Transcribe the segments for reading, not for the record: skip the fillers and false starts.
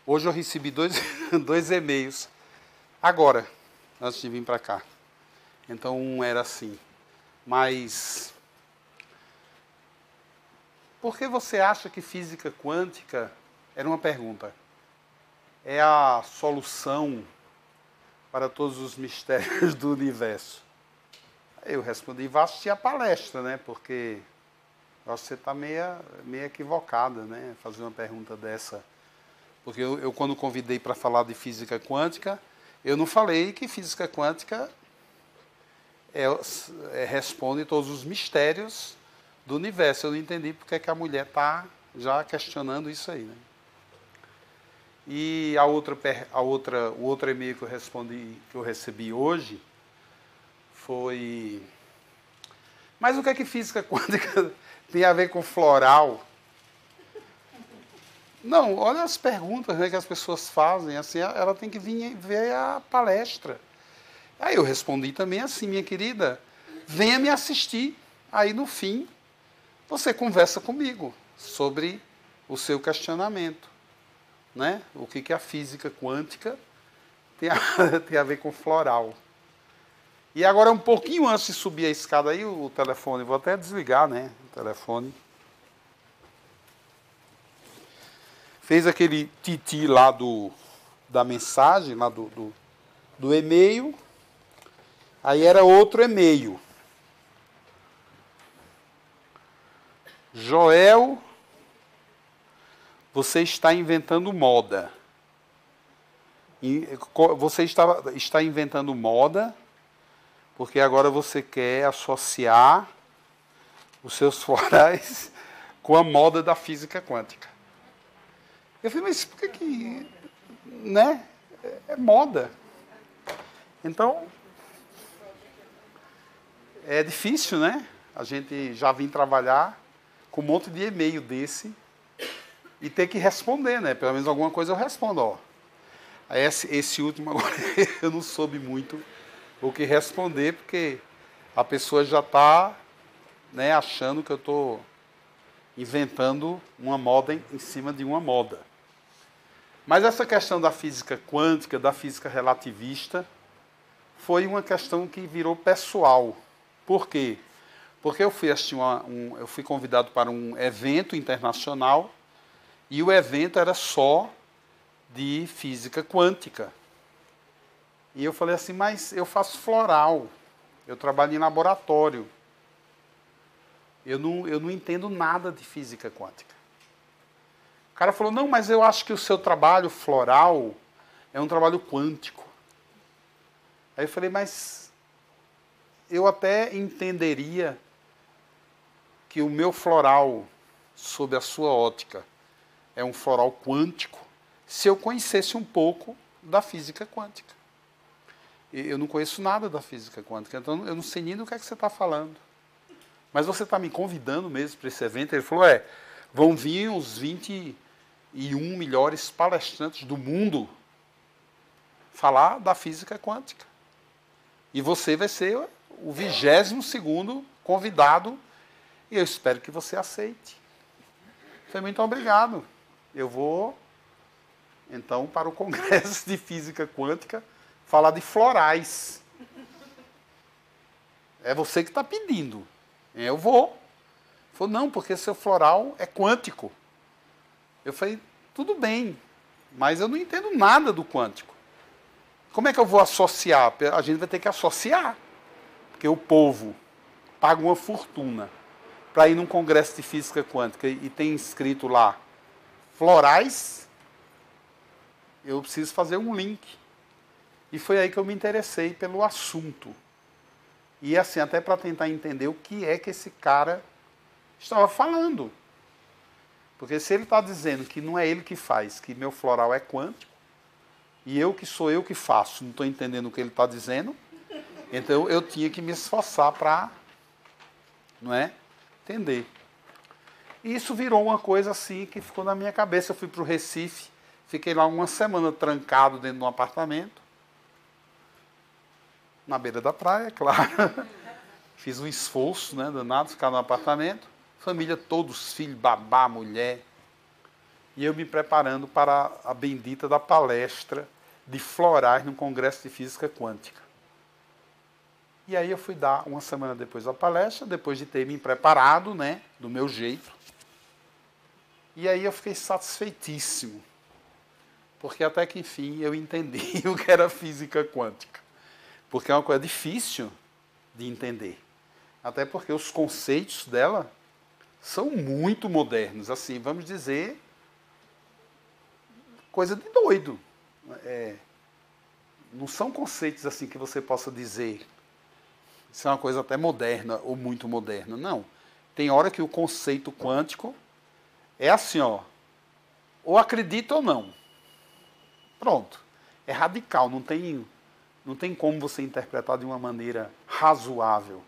Hoje eu recebi dois e-mails. Agora, antes de vir para cá. Então, um era assim. Mas, por que você acha que física quântica, era uma pergunta, é a solução para todos os mistérios do universo? Eu respondi, vá assistir a palestra, né? Porque eu acho que você está meio equivocada, né? Fazer uma pergunta dessa. Porque eu quando convidei para falar de física quântica, eu não falei que física quântica responde todos os mistérios do universo. Eu não entendi porque que a mulher está já questionando isso aí, né? E o outro e-mail que eu recebi hoje foi... Mas o que é que física quântica tem a ver com floral? Não, olha as perguntas, né, que as pessoas fazem. Assim, ela tem que vir ver a palestra. Aí eu respondi também assim, minha querida, venha me assistir. Aí no fim, você conversa comigo sobre o seu questionamento, né? O que a física quântica tem a ver com floral. E agora, um pouquinho antes de subir a escada aí, o telefone, vou até desligar, né, o telefone. Fez aquele titi lá da mensagem, lá do e-mail. Aí era outro e-mail. Joel, você está inventando moda. Você está inventando moda porque agora você quer associar os seus florais com a moda da física quântica. Eu falei, mas por que né? É moda. Então, é difícil, né? A gente já vem trabalhar com um monte de e-mail desse e ter que responder, né? Pelo menos alguma coisa eu respondo, ó. Aí esse último agora eu não soube muito o que responder, porque a pessoa já está, né, achando que eu estou inventando uma moda em cima de uma moda. Mas essa questão da física quântica, da física relativista, foi uma questão que virou pessoal. Por quê? Porque eu fui assistir eu fui convidado para um evento internacional e o evento era só de física quântica. E eu falei assim, mas eu faço floral, eu trabalho em laboratório, eu não entendo nada de física quântica. O cara falou, não, mas eu acho que o seu trabalho floral é um trabalho quântico. Aí eu falei, mas eu até entenderia que o meu floral, sob a sua ótica, é um floral quântico, se eu conhecesse um pouco da física quântica. Eu não conheço nada da física quântica, então eu não sei nem do que é que você está falando. Mas você está me convidando mesmo para esse evento? Ele falou, vão vir os 21 melhores palestrantes do mundo falar da física quântica. E você vai ser o 22º convidado e eu espero que você aceite. Foi muito obrigado. Eu vou, então, para o Congresso de Física Quântica falar de florais. É você que está pedindo. Eu vou. Ele falou, não, porque seu floral é quântico. Eu falei, tudo bem, mas eu não entendo nada do quântico. Como é que eu vou associar? A gente vai ter que associar. Porque o povo paga uma fortuna para ir num congresso de física quântica e tem escrito lá florais, eu preciso fazer um link. E foi aí que eu me interessei pelo assunto. E assim, até para tentar entender o que é que esse cara estava falando. Porque se ele está dizendo que não é ele que faz, que meu floral é quântico, e sou eu que faço, não estou entendendo o que ele está dizendo, então eu tinha que me esforçar para, não é, entender. E isso virou uma coisa assim que ficou na minha cabeça. Eu fui para o Recife, fiquei lá uma semana trancado dentro de um apartamento, na beira da praia, claro. Fiz um esforço, né, danado, ficar no apartamento. Família, todos, filho, babá, mulher. e eu me preparando para a bendita da palestra de florais no Congresso de Física Quântica. E aí eu fui dar uma semana depois da palestra, depois de ter me preparado, né, do meu jeito. E aí eu fiquei satisfeitíssimo, porque até que enfim eu entendi o que era física quântica. Porque é uma coisa difícil de entender. Até porque os conceitos dela são muito modernos, assim, vamos dizer, coisa de doido. Não são conceitos assim que você possa dizer, isso é uma coisa até moderna ou muito moderna. Não. Tem hora que o conceito quântico é assim, ó, ou acredita ou não. Pronto. É radical, não tem como você interpretar de uma maneira razoável.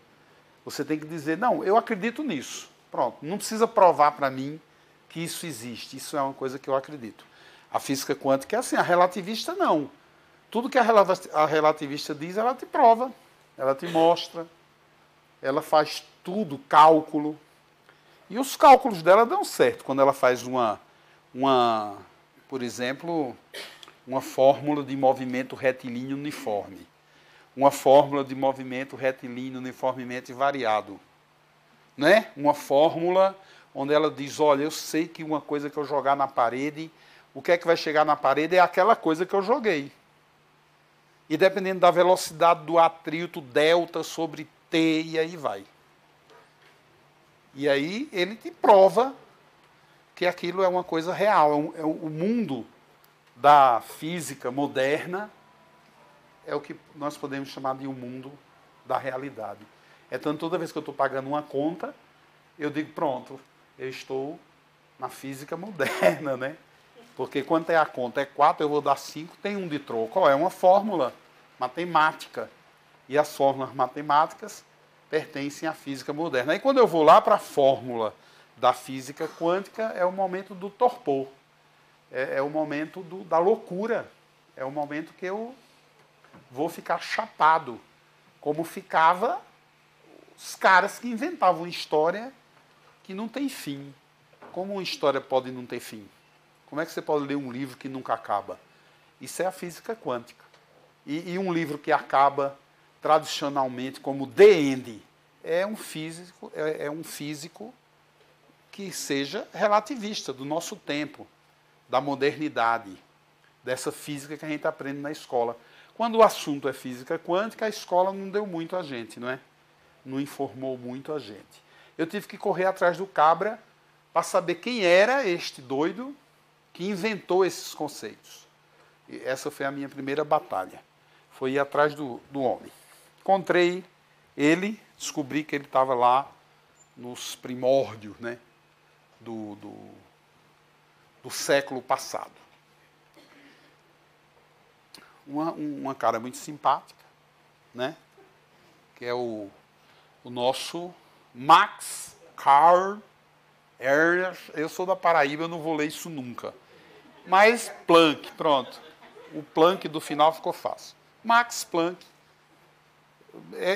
Você tem que dizer, não, eu acredito nisso. Pronto. Não precisa provar para mim que isso existe. Isso é uma coisa que eu acredito. A física quântica é assim, a relativista não. Tudo que a relativista diz, ela te prova, ela te mostra, ela faz tudo, cálculo. E os cálculos dela dão certo quando ela faz por exemplo, uma fórmula de movimento retilíneo uniforme. Uma fórmula de movimento retilíneo uniformemente variado. Né? Uma fórmula onde ela diz, olha, eu sei que uma coisa que eu jogar na parede, o que é que vai chegar na parede é aquela coisa que eu joguei. E dependendo da velocidade do atrito, delta sobre T, e aí vai. E aí ele te prova que aquilo é uma coisa real. O mundo da física moderna é o que nós podemos chamar de um mundo da realidade. Então, toda vez que eu estou pagando uma conta, eu digo, pronto, eu estou na física moderna, né? Porque quanto é a conta? É 4, eu vou dar 5, tem um de troco. É uma fórmula matemática. E as fórmulas matemáticas pertencem à física moderna. Aí quando eu vou lá para a fórmula da física quântica, é o momento do torpor. É o momento da loucura. É o momento que eu vou ficar chapado. Como ficava os caras que inventavam história que não tem fim. Como uma história pode não ter fim? Como é que você pode ler um livro que nunca acaba? Isso é a física quântica. E um livro que acaba tradicionalmente como The End é um físico que seja relativista do nosso tempo, da modernidade, dessa física que a gente aprende na escola. Quando o assunto é física quântica, a escola não deu muito a gente, não é? Não informou muito a gente. Eu tive que correr atrás do cabra para saber quem era este doido que inventou esses conceitos. E essa foi a minha primeira batalha. Foi ir atrás do homem. Encontrei ele, descobri que ele estava lá nos primórdios, né, do século passado. Uma cara muito simpática, né, que é o nosso Max Carl Ernst. Eu sou da Paraíba, eu não vou ler isso nunca. Mas Planck, pronto. O Planck do final ficou fácil. Max Planck.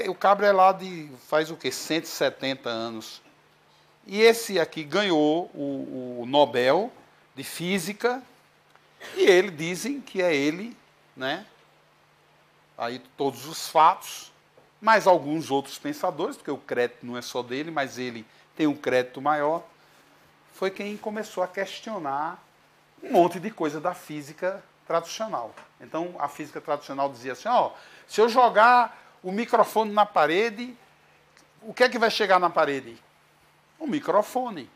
O cabra é lá de, faz o quê? 170 anos. E esse aqui ganhou o Nobel de Física. E ele, dizem que é ele, né? Aí todos os fatos. Mas alguns outros pensadores, porque o crédito não é só dele, mas ele tem um crédito maior. Foi quem começou a questionar um monte de coisa da física tradicional. Então, a física tradicional dizia assim, ó, se eu jogar o microfone na parede, o que é que vai chegar na parede? O microfone.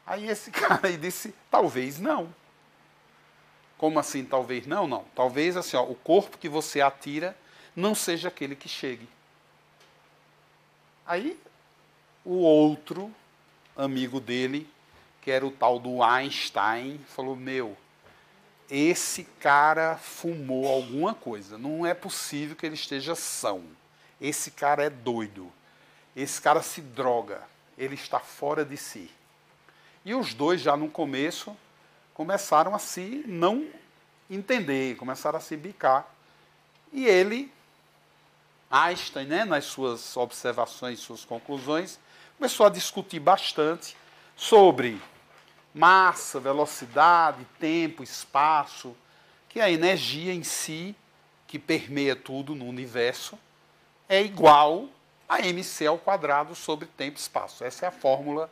Aí esse cara aí disse, talvez não. Como assim, talvez não? Não. Talvez assim, ó, o corpo que você atira não seja aquele que chegue. Aí, o outro amigo dele, que era o tal do Einstein, falou, meu, esse cara fumou alguma coisa. Não é possível que ele esteja são. Esse cara é doido. Esse cara se droga. Ele está fora de si. E os dois, já no começo, começaram a se não entender, começaram a se bicar. E ele, Einstein, né, nas suas observações, suas conclusões, começou a discutir bastante sobre massa, velocidade, tempo, espaço, que a energia em si, que permeia tudo no universo, é igual a mc ao quadrado sobre tempo e espaço. Essa é a fórmula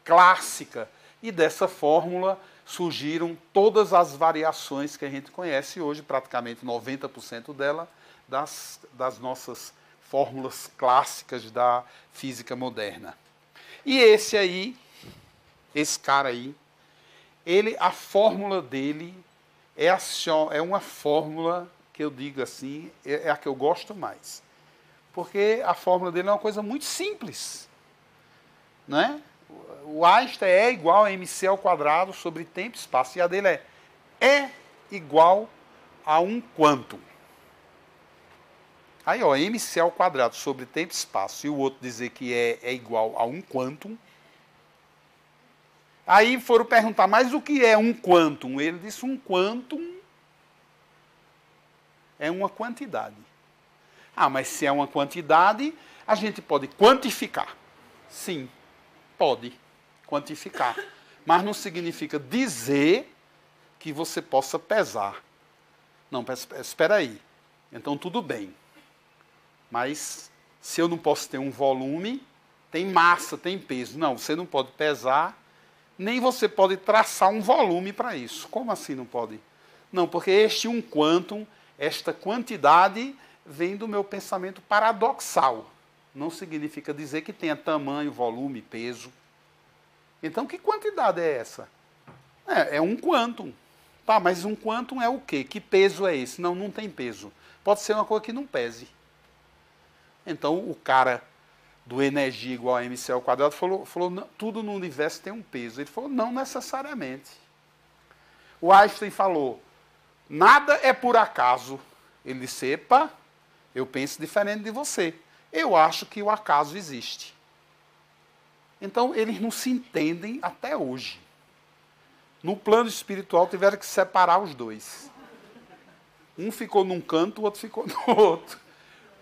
clássica. E dessa fórmula surgiram todas as variações que a gente conhece hoje, praticamente 90% dela, das nossas fórmulas clássicas da física moderna. E esse cara aí, a fórmula dele é uma fórmula que eu digo assim, é a que eu gosto mais. Porque a fórmula dele é uma coisa muito simples. Né? O Einstein é igual a mc ao quadrado sobre tempo e espaço. E a dele é igual a um quantum. Aí, ó, mc ao quadrado sobre tempo e espaço, e o outro dizer que é igual a um quantum. Aí foram perguntar, mas o que é um quantum? Ele disse, um quantum é uma quantidade. Ah, mas se é uma quantidade, a gente pode quantificar. Sim, pode quantificar. Mas não significa dizer que você possa pesar. Não, espera aí. Então, tudo bem. Mas, se eu não posso ter um volume, tem massa, tem peso. Não, você não pode pesar, nem você pode traçar um volume para isso. Como assim não pode? Não, porque este um quantum, esta quantidade, vem do meu pensamento paradoxal. Não significa dizer que tenha tamanho, volume, peso. Então, que quantidade é essa? É um quantum. Tá, mas um quantum é o quê? Que peso é esse? Não, não tem peso. Pode ser uma coisa que não pese. Então, o cara do energia igual a mc ao quadrado falou não, tudo no universo tem um peso. Ele falou, não necessariamente. O Einstein falou, nada é por acaso. Ele disse, epa, eu penso diferente de você. Eu acho que o acaso existe. Então, eles não se entendem até hoje. No plano espiritual, tiveram que separar os dois. Um ficou num canto, o outro ficou no outro.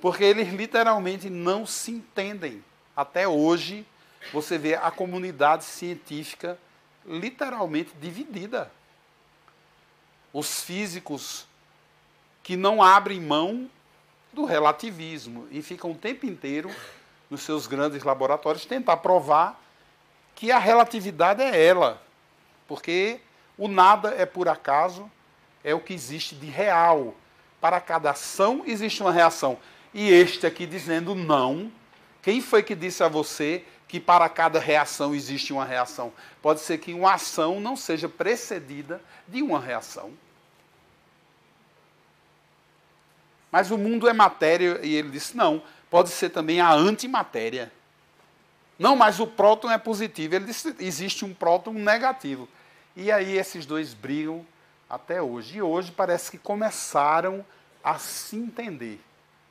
Porque eles literalmente não se entendem. Até hoje, você vê a comunidade científica literalmente dividida. Os físicos que não abrem mão do relativismo e ficam o tempo inteiro nos seus grandes laboratórios tentar provar que a relatividade é ela. Porque o nada é por acaso, é o que existe de real. Para cada ação existe uma reação. E este aqui dizendo não. Quem foi que disse a você que para cada reação existe uma reação? Pode ser que uma ação não seja precedida de uma reação. Mas o mundo é matéria, e ele disse, não, pode ser também a antimatéria. Não, mas o próton é positivo. Ele disse, existe um próton negativo. E aí esses dois brigam até hoje. E hoje parece que começaram a se entender.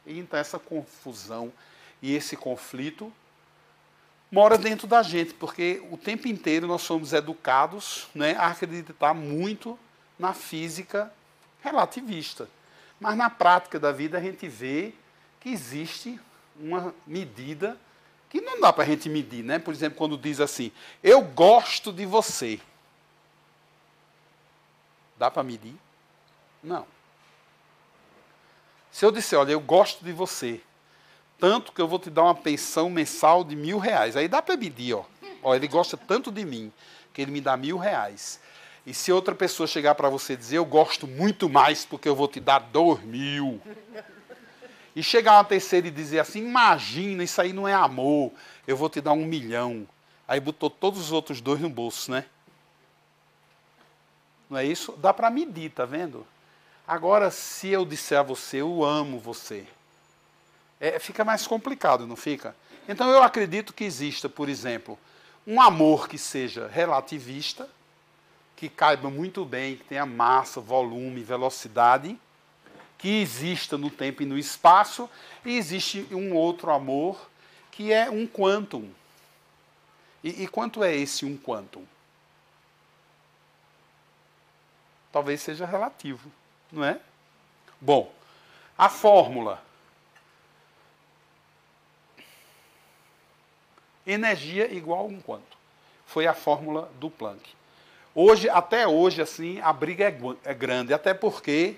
E então essa confusão e esse conflito mora dentro da gente, porque o tempo inteiro nós somos educados, né, a acreditar muito na física relativista. Mas na prática da vida a gente vê que existe uma medida que não dá para a gente medir, né? Por exemplo, quando diz assim, eu gosto de você. Dá para medir? Não. Se eu disser, olha, eu gosto de você, tanto que eu vou te dar uma pensão mensal de R$1.000, aí dá para medir, ó. Ó, ele gosta tanto de mim, que ele me dá R$1.000. E se outra pessoa chegar para você e dizer, eu gosto muito mais porque eu vou te dar 2.000. E chegar uma terceira e dizer assim, imagina, isso aí não é amor, eu vou te dar 1.000.000. Aí botou todos os outros dois no bolso, né? Não é isso? Dá para medir, tá vendo? Agora, se eu disser a você, eu amo você, fica mais complicado, não fica? Então, eu acredito que exista, por exemplo, um amor que seja relativista, que caiba muito bem, que tenha massa, volume, velocidade, que exista no tempo e no espaço, e existe um outro amor que é um quantum. E quanto é esse um quantum? Talvez seja relativo. Não é? Bom, a fórmula. Energia igual a um quanto? Foi a fórmula do Planck. Hoje, até hoje, assim, a briga é grande, até porque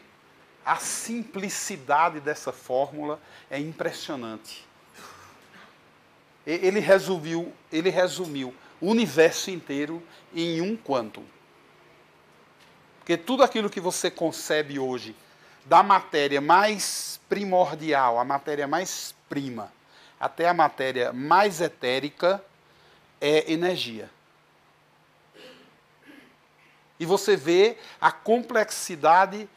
a simplicidade dessa fórmula é impressionante. Ele resumiu o universo inteiro em um quantum. Porque tudo aquilo que você concebe hoje, da matéria mais primordial, a matéria mais prima, até a matéria mais etérica, é energia. E você vê a complexidade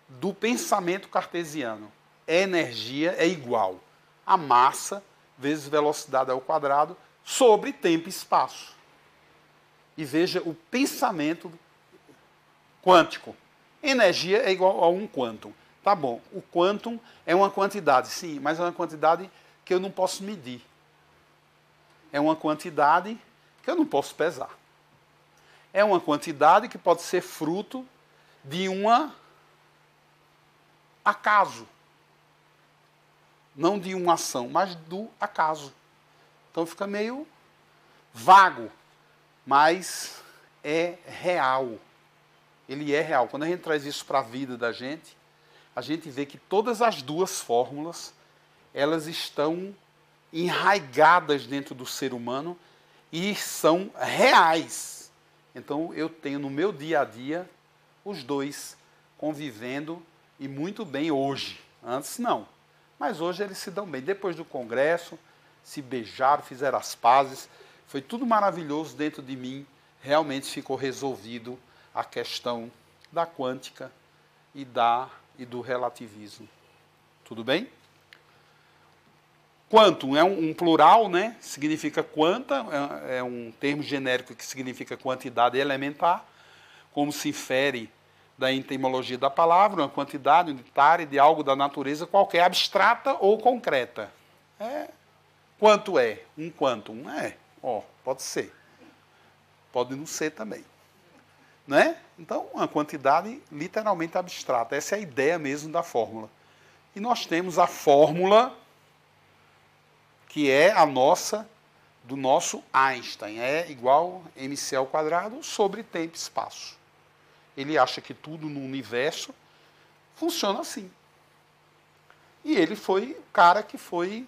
do pensamento cartesiano. Energia é igual a massa vezes velocidade ao quadrado sobre tempo e espaço. E veja o pensamento quântico. Energia é igual a um quantum. Tá bom, o quantum é uma quantidade, sim, mas é uma quantidade que eu não posso medir. É uma quantidade que eu não posso pesar. É uma quantidade que pode ser fruto de um acaso. Não de uma ação, mas do acaso. Então fica meio vago, mas é real. Ele é real. Quando a gente traz isso para a vida da gente, a gente vê que todas as duas fórmulas, elas estão enraigadas dentro do ser humano e são reais. Então eu tenho no meu dia a dia os dois convivendo e muito bem hoje. Antes não. Mas hoje eles se dão bem. Depois do congresso, se beijaram, fizeram as pazes. Foi tudo maravilhoso dentro de mim. Realmente ficou resolvido a questão da quântica e do relativismo. Tudo bem? Quantum é um plural, né? Significa quanta, é um termo genérico que significa quantidade elementar, como se infere da etimologia da palavra, uma quantidade unitária de algo da natureza qualquer, abstrata ou concreta. Quanto é? Um quantum? Pode ser. Pode não ser também. Né? Então, uma quantidade literalmente abstrata. Essa é a ideia mesmo da fórmula. E nós temos a fórmula que é a nossa, do nosso Einstein. É igual mc ao quadrado sobre tempo e espaço. Ele acha que tudo no universo funciona assim. E ele foi o cara que foi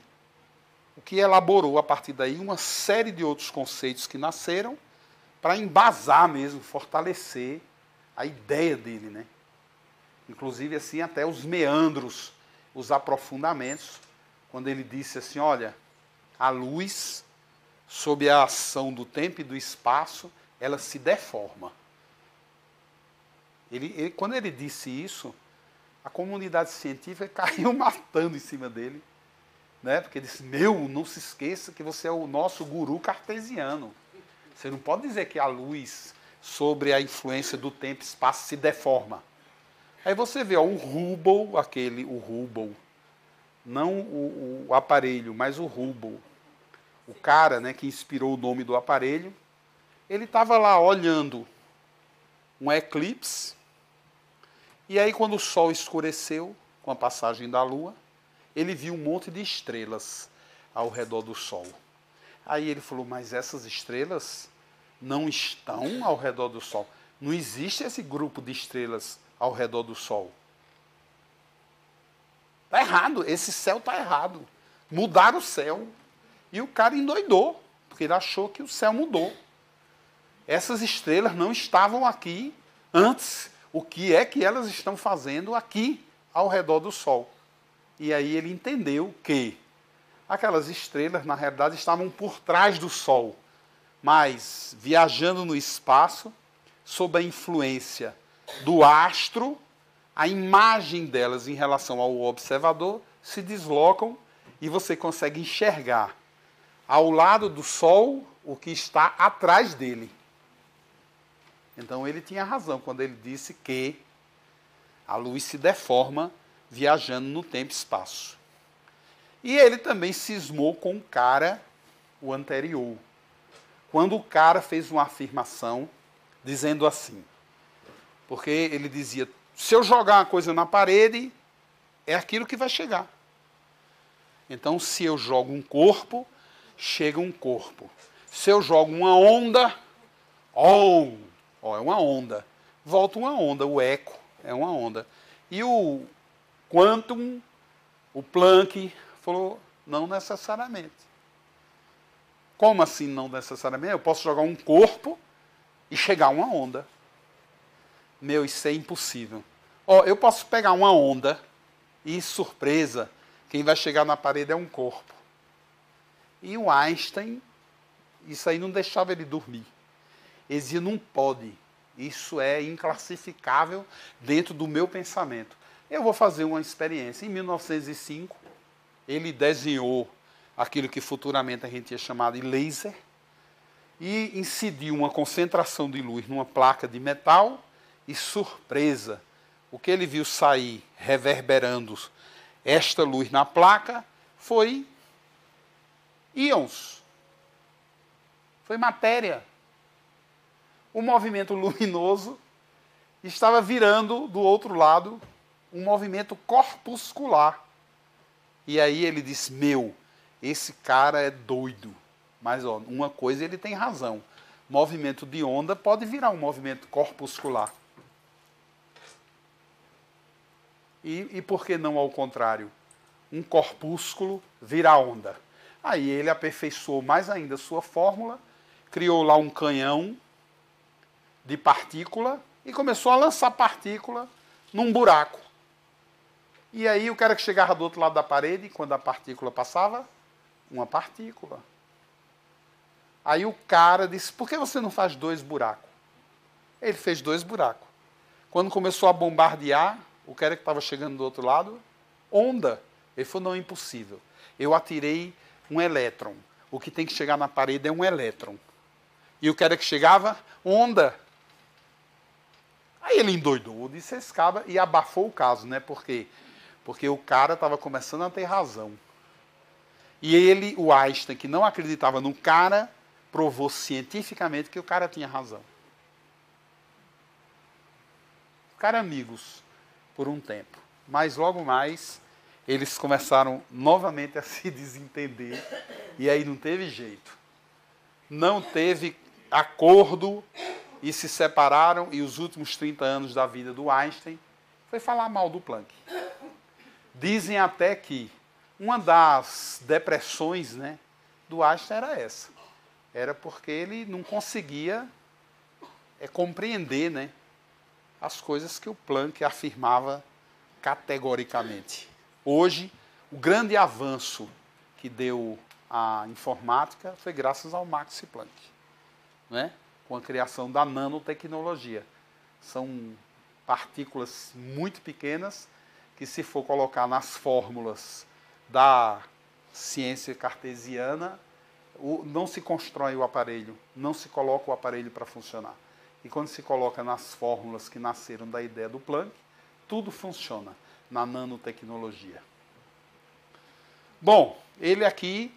o que elaborou a partir daí uma série de outros conceitos que nasceram para embasar mesmo, fortalecer a ideia dele, né? Inclusive assim até os meandros, os aprofundamentos, quando ele disse assim, olha, a luz, sob a ação do tempo e do espaço, ela se deforma. Quando ele disse isso, a comunidade científica caiu matando em cima dele, né? Porque ele disse, não se esqueça que você é o nosso guru cartesiano. Você não pode dizer que a luz, sobre a influência do tempo e espaço, se deforma. Aí você vê, o Hubble, não o aparelho, mas o Hubble, o cara, né, que inspirou o nome do aparelho, ele estava lá olhando um eclipse, e aí quando o sol escureceu, com a passagem da lua, ele viu um monte de estrelas ao redor do sol. Aí ele falou, mas essas estrelas não estão ao redor do sol. Não existe esse grupo de estrelas ao redor do sol. Está errado, esse céu está errado. Mudaram o céu. E o cara endoidou, porque ele achou que o céu mudou. Essas estrelas não estavam aqui antes. O que é que elas estão fazendo aqui ao redor do sol? E aí ele entendeu que aquelas estrelas, na realidade, estavam por trás do sol, mas viajando no espaço, sob a influência do astro, a imagem delas em relação ao observador se deslocam e você consegue enxergar ao lado do sol o que está atrás dele. Então ele tinha razão quando ele disse que a luz se deforma viajando no tempo e espaço. E ele também cismou com o cara, o anterior, quando o cara fez uma afirmação dizendo assim, porque ele dizia, se eu jogar uma coisa na parede, é aquilo que vai chegar. Então, se eu jogo um corpo, chega um corpo. Se eu jogo uma onda, Ó, é uma onda. Volta uma onda, o eco é uma onda. E o quantum, o Planck, falou, não necessariamente. Como assim não necessariamente? Eu posso jogar um corpo e chegar a uma onda. Meu, isso é impossível. Ó, eu posso pegar uma onda e, surpresa, quem vai chegar na parede é um corpo. E o Einstein, isso aí não deixava ele dormir. Ele dizia, não pode. Isso é inclassificável dentro do meu pensamento. Eu vou fazer uma experiência. Em 1905, ele desenhou aquilo que futuramente a gente ia chamar de laser e incidiu uma concentração de luz numa placa de metal e, surpresa, o que ele viu sair reverberando esta luz na placa foi íons. Foi matéria. O movimento luminoso estava virando do outro lado um movimento corpuscular. E aí ele disse, meu, esse cara é doido. Mas ó, uma coisa ele tem razão. Movimento de onda pode virar um movimento corpuscular. E por que não ao contrário? Um corpúsculo vira onda. Aí ele aperfeiçoou mais ainda a sua fórmula, criou lá um canhão de partícula e começou a lançar partícula num buraco. E aí o cara que chegava do outro lado da parede, quando a partícula passava, uma partícula. Aí o cara disse, por que você não faz 2 buracos? Ele fez 2 buracos. Quando começou a bombardear, o cara que estava chegando do outro lado, onda. Ele falou, não, é impossível. Eu atirei um elétron. O que tem que chegar na parede é um elétron. E o cara que chegava, onda. Aí ele endoidou, disse esse cara e abafou o caso, né? Por quê? Porque o cara estava começando a ter razão. E ele, o Einstein, que não acreditava no cara, provou cientificamente que o cara tinha razão. Ficaram amigos por um tempo. Mas logo mais, eles começaram novamente a se desentender. E aí não teve jeito. Não teve acordo e se separaram. E os últimos 30 anos da vida do Einstein foi falar mal do Planck. Dizem até que uma das depressões, né, do Einstein era essa. Era porque ele não conseguia compreender, né, as coisas que o Planck afirmava categoricamente. Hoje, o grande avanço que deu a informática foi graças ao Max Planck, né, com a criação da nanotecnologia. São partículas muito pequenas que, se for colocar nas fórmulas da ciência cartesiana, não se constrói o aparelho, não se coloca o aparelho para funcionar. E quando se coloca nas fórmulas que nasceram da ideia do Planck, tudo funciona na nanotecnologia. Bom, ele aqui,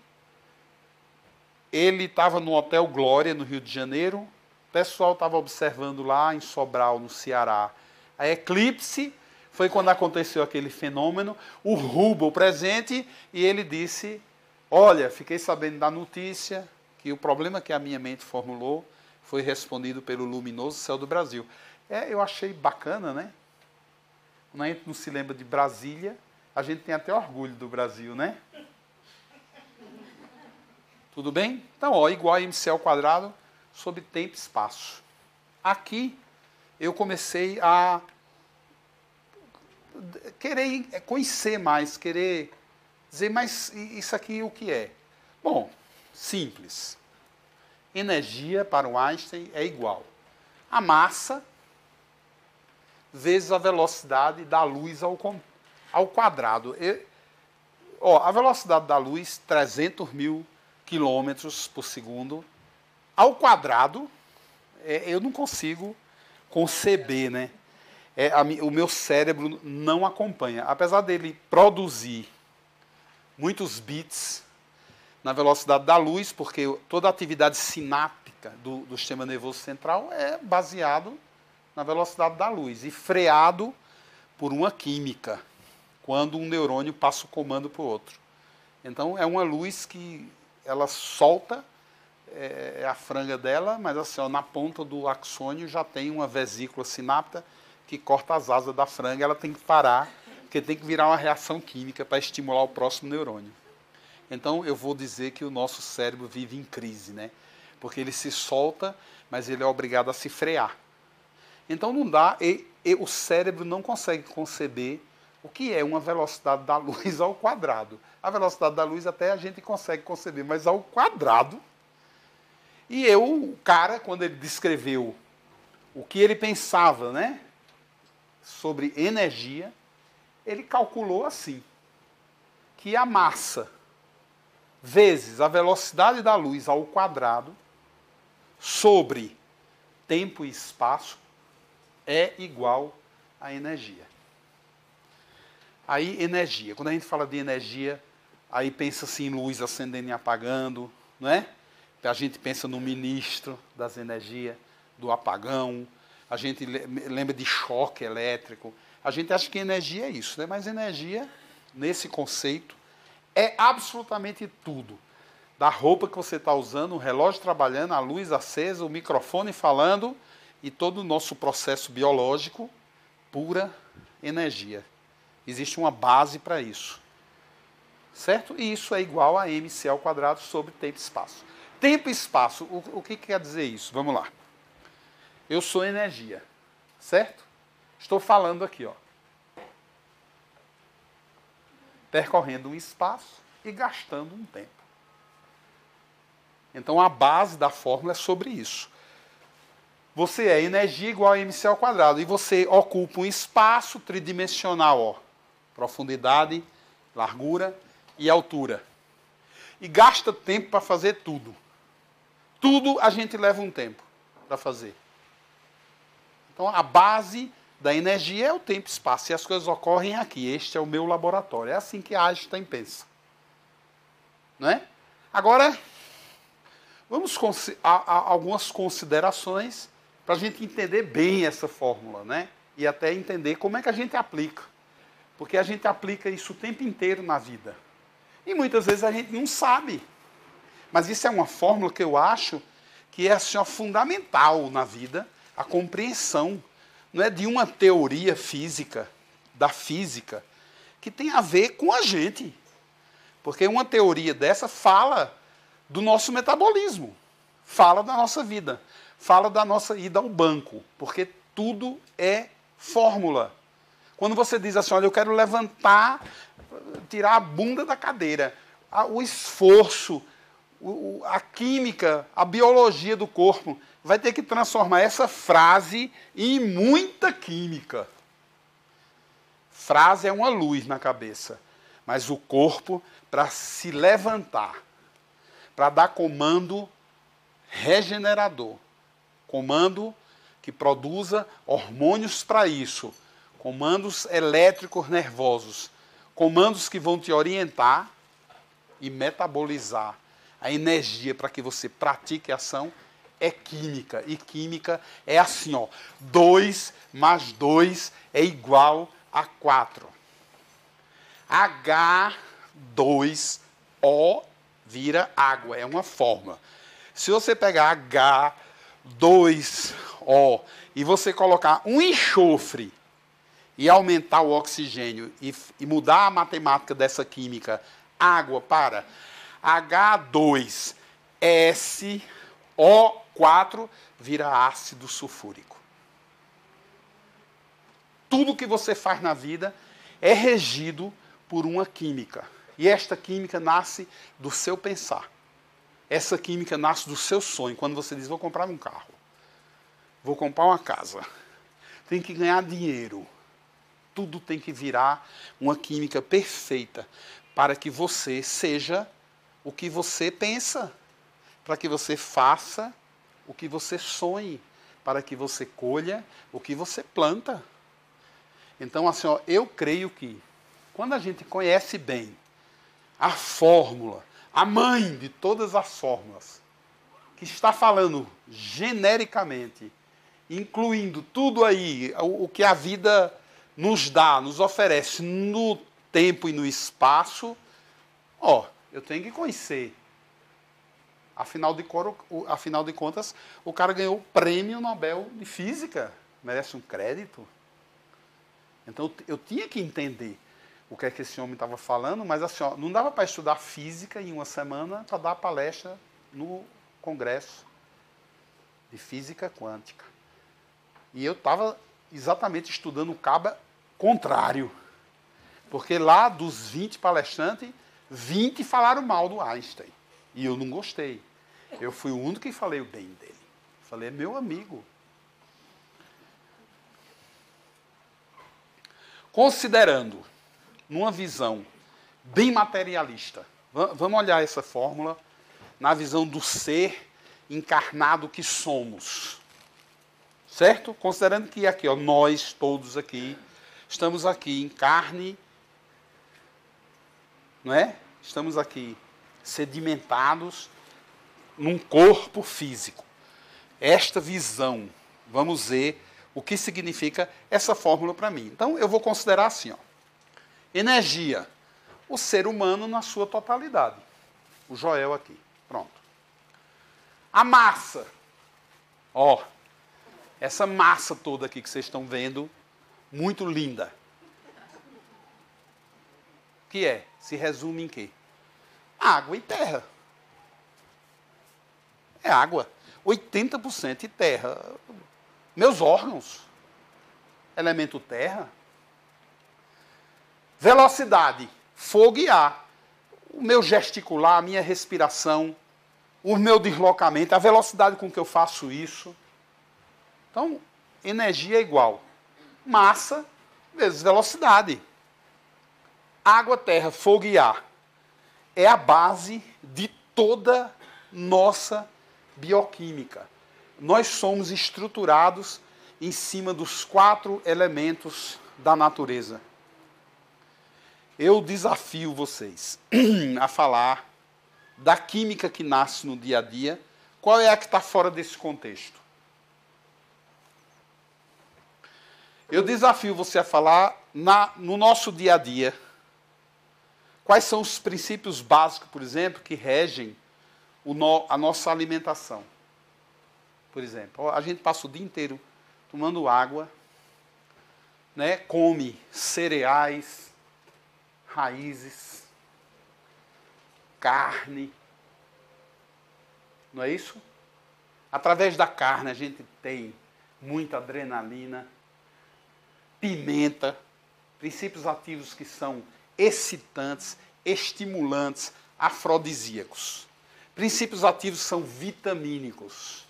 ele estava no Hotel Glória, no Rio de Janeiro. O pessoal estava observando lá em Sobral, no Ceará, a eclipse. Foi quando aconteceu aquele fenômeno, o Hubble presente, e ele disse, olha, fiquei sabendo da notícia que o problema que a minha mente formulou foi respondido pelo luminoso céu do Brasil. Eu achei bacana, né? Quando a gente não se lembra de Brasília, a gente tem até orgulho do Brasil, né? Tudo bem? Então, ó, igual a MC ao quadrado sobre tempo e espaço. Aqui, eu comecei a querer conhecer mais, querer dizer, mas isso aqui o que é? Bom, simples. Energia para o Einstein é igual a massa vezes a velocidade da luz ao quadrado. A velocidade da luz, 300 mil quilômetros por segundo, ao quadrado, eu não consigo conceber, né? O meu cérebro não acompanha. Apesar dele produzir muitos bits na velocidade da luz, porque toda a atividade sináptica do sistema nervoso central é baseado na velocidade da luz e freado por uma química, quando um neurônio passa o comando para o outro. Então, é uma luz que ela solta é a franga dela, mas assim, ó, na ponta do axônio já tem uma vesícula sináptica que corta as asas da franga, ela tem que parar, porque tem que virar uma reação química para estimular o próximo neurônio. Então, eu vou dizer que o nosso cérebro vive em crise, né? Porque ele se solta, mas ele é obrigado a se frear. Então, não dá, o cérebro não consegue conceber o que é uma velocidade da luz ao quadrado. A velocidade da luz até a gente consegue conceber, mas ao quadrado. E o cara, quando ele descreveu o que ele pensava, né, sobre energia, ele calculou assim, que a massa vezes a velocidade da luz ao quadrado sobre tempo e espaço é igual a energia. Aí, energia. Quando a gente fala de energia, aí pensa assim, luz acendendo e apagando, não é? A gente pensa no ministro das energias, do apagão, a gente lembra de choque elétrico. A gente acha que energia é isso, né? Mas energia, nesse conceito, é absolutamente tudo. Da roupa que você está usando, o relógio trabalhando, a luz acesa, o microfone falando e todo o nosso processo biológico, pura energia. Existe uma base para isso. Certo? E isso é igual a mc ao quadrado sobre tempo e espaço. Tempo e espaço, o que quer dizer isso? Vamos lá. Eu sou energia, certo? Estou falando aqui, ó. Percorrendo um espaço e gastando um tempo. Então, a base da fórmula é sobre isso. Você é energia igual a mc ao quadrado. E você ocupa um espaço tridimensional, ó. Profundidade, largura e altura. E gasta tempo para fazer tudo. Tudo a gente leva um tempo para fazer. Então, a base da energia é o tempo e espaço. E as coisas ocorrem aqui. Este é o meu laboratório. É assim que Einstein pensa. Não é? Agora, vamos a algumas considerações para a gente entender bem essa fórmula, né? E até entender como é que a gente aplica. Porque a gente aplica isso o tempo inteiro na vida. E muitas vezes a gente não sabe. Mas isso é uma fórmula que eu acho que é assim, ó, fundamental na vida, a compreensão, não é, de uma teoria física, da física, que tem a ver com a gente. Porque uma teoria dessa fala do nosso metabolismo, fala da nossa vida, fala da nossa ida ao banco, porque tudo é fórmula. Quando você diz assim, olha, eu quero levantar, tirar a bunda da cadeira, o esforço, a química, a biologia do corpo vai ter que transformar essa frase em muita química. Frase é uma luz na cabeça, mas o corpo, para se levantar, para dar comando regenerador, comando que produza hormônios para isso, comandos elétricos nervosos, comandos que vão te orientar e metabolizar a energia para que você pratique a ação, é química. E química é assim, ó, 2 mais 2 é igual a 4. H2O vira água, é uma fórmula. Se você pegar H2O e você colocar um enxofre e aumentar o oxigênio e mudar a matemática dessa química, água para H2SO4 vira ácido sulfúrico. Tudo que você faz na vida é regido por uma química. E esta química nasce do seu pensar. Essa química nasce do seu sonho. Quando você diz, vou comprar um carro, vou comprar uma casa, tem que ganhar dinheiro. Tudo tem que virar uma química perfeita para que você seja o que você pensa, para que você faça o que você sonhe, para que você colha o que você planta. Então, assim, ó, eu creio que quando a gente conhece bem a fórmula, a mãe de todas as fórmulas, que está falando genericamente, incluindo tudo aí, o que a vida nos dá, nos oferece no tempo e no espaço, ó, eu tenho que conhecer Afinal de contas, o cara ganhou o prêmio Nobel de Física. Merece um crédito. Então, eu tinha que entender o que é que esse homem estava falando, mas assim, ó, não dava para estudar física em uma semana para dar palestra no congresso de física quântica. E eu estava exatamente estudando o cabo contrário. Porque lá dos 20 palestrantes, 20 falaram mal do Einstein. E eu não gostei. Eu fui o único que falei o bem dele. Falei, meu amigo. Considerando, numa visão bem materialista, vamos olhar essa fórmula na visão do ser encarnado que somos. Certo? Considerando que aqui, ó, nós todos aqui, estamos aqui em carne, não é? Estamos aqui sedimentados num corpo físico. Esta visão, vamos ver o que significa essa fórmula para mim. Então, eu vou considerar assim, ó. Energia, o ser humano na sua totalidade. O Joel aqui, pronto. A massa, ó, essa massa toda aqui que vocês estão vendo, muito linda. O que é? Se resume em quê? Água e terra. É água. 80% de terra. Meus órgãos. Elemento terra. Velocidade. Fogo e ar. O meu gesticular, a minha respiração, o meu deslocamento, a velocidade com que eu faço isso. Então, energia é igual. Massa vezes velocidade. Água, terra, fogo e ar. É a base de toda nossa bioquímica. Nós somos estruturados em cima dos 4 elementos da natureza. Eu desafio vocês a falar da química que nasce no dia a dia. Qual é a que está fora desse contexto? Eu desafio você a falar no nosso dia a dia. Quais são os princípios básicos, por exemplo, que regem a nossa alimentação? Por exemplo, a gente passa o dia inteiro tomando água, né? Come cereais, raízes, carne. Não é isso? Através da carne a gente tem muita adrenalina, pimenta, princípios ativos que são excitantes, estimulantes, afrodisíacos. Princípios ativos são vitamínicos.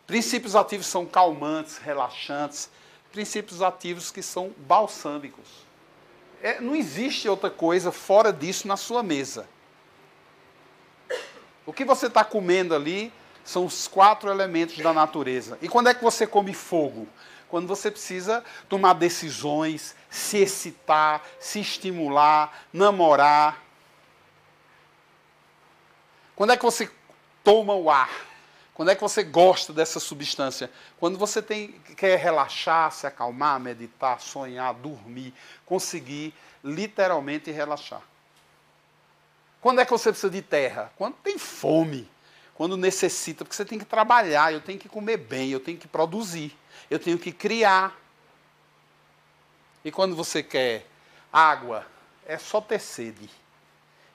Princípios ativos são calmantes, relaxantes. Princípios ativos que são balsâmicos. Não existe outra coisa fora disso na sua mesa. O que você está comendo ali são os 4 elementos da natureza. E quando é que você come fogo? Quando você precisa tomar decisões, se excitar, se estimular, namorar. Quando é que você toma o ar? Quando é que você gosta dessa substância? Quando você quer relaxar, se acalmar, meditar, sonhar, dormir, conseguir literalmente relaxar. Quando é que você precisa de terra? Quando tem fome, quando necessita, porque você tem que trabalhar, eu tenho que comer bem, eu tenho que produzir, eu tenho que criar. E quando você quer água, é só ter sede.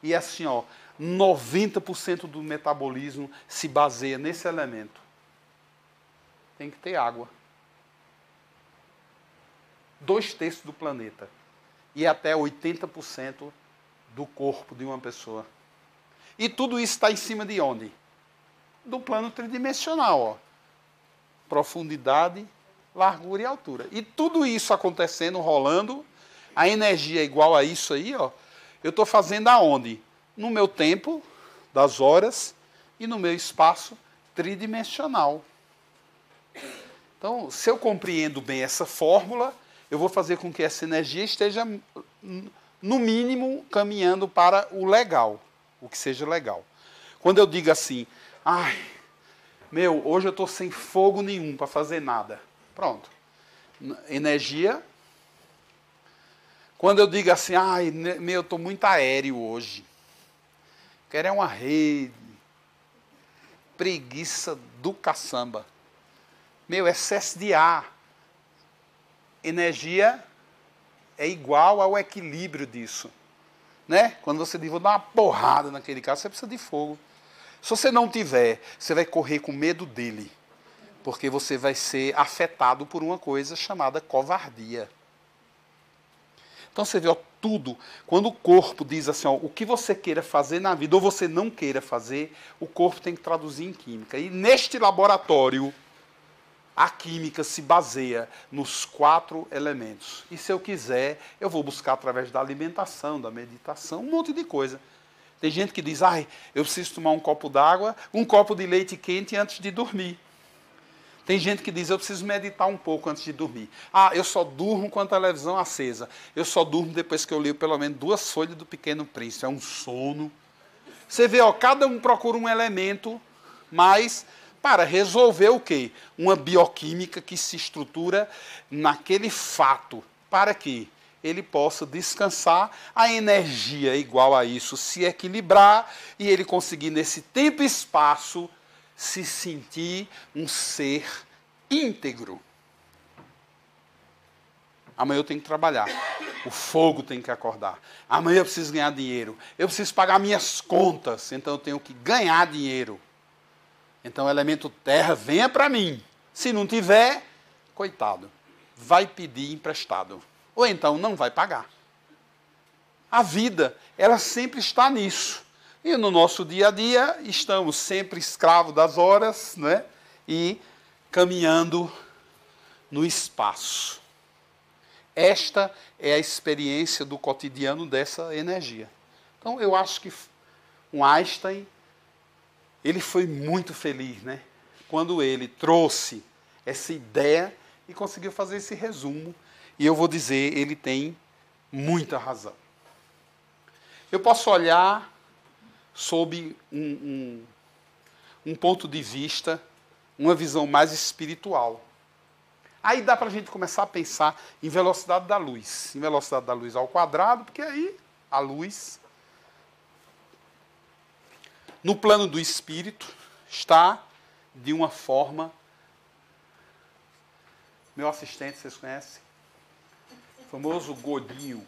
E assim, ó, 90% do metabolismo se baseia nesse elemento. Tem que ter água. 2/3 do planeta. E até 80% do corpo de uma pessoa. E tudo isso está em cima de onde? Do plano tridimensional, ó. Profundidade, largura e altura. E tudo isso acontecendo, rolando, a energia é igual a isso aí, ó. Eu estou fazendo aonde? No meu tempo, das horas, e no meu espaço tridimensional. Então, se eu compreendo bem essa fórmula, eu vou fazer com que essa energia esteja, no mínimo, caminhando para o legal, o que seja legal. Quando eu digo assim, ai, hoje eu estou sem fogo nenhum para fazer nada. Pronto. Energia. Quando eu digo assim, ai, eu estou muito aéreo hoje. Quero é uma rede. preguiça do caçamba. Meu, excesso de ar. Energia é igual ao equilíbrio disso. Né? Quando você diz, vou dar uma porrada naquele cara, você precisa de fogo. Se você não tiver, você vai correr com medo dele. Porque você vai ser afetado por uma coisa chamada covardia. Então você vê, ó, tudo. Quando o corpo diz assim, ó, o que você queira fazer na vida, ou você não queira fazer, o corpo tem que traduzir em química. E neste laboratório, a química se baseia nos 4 elementos. E se eu quiser, eu vou buscar através da alimentação, da meditação, um monte de coisa. Tem gente que diz, eu preciso tomar um copo d'água, um copo de leite quente antes de dormir. Tem gente que diz, eu preciso meditar um pouco antes de dormir. Eu só durmo com a televisão acesa. Eu só durmo depois que eu leio pelo menos 2 folhas do Pequeno Príncipe. É um sono. Você vê, ó, cada um procura um elemento, mas para resolver o quê? Uma bioquímica que se estrutura naquele fato, para que ele possa descansar, a energia igual a isso se equilibrar e ele conseguir nesse tempo e espaço se sentir um ser íntegro. Amanhã eu tenho que trabalhar. O fogo tem que acordar. Amanhã eu preciso ganhar dinheiro. Eu preciso pagar minhas contas. Então eu tenho que ganhar dinheiro. Então o elemento terra venha para mim. Se não tiver, coitado, vai pedir emprestado. Ou então não vai pagar. A vida, ela sempre está nisso. E no nosso dia a dia, estamos sempre escravos das horas, né? E caminhando no espaço. Esta é a experiência do cotidiano dessa energia. Então, eu acho que um Einstein, ele foi muito feliz, né? Quando ele trouxe essa ideia e conseguiu fazer esse resumo. E eu vou dizer, ele tem muita razão. Eu posso olhar sob um ponto de vista, uma visão mais espiritual. Aí dá para a gente começar a pensar em velocidade da luz. Em velocidade da luz ao quadrado, porque aí a luz, no plano do espírito, está de uma forma... Meu assistente, vocês conhecem? O famoso Godinho.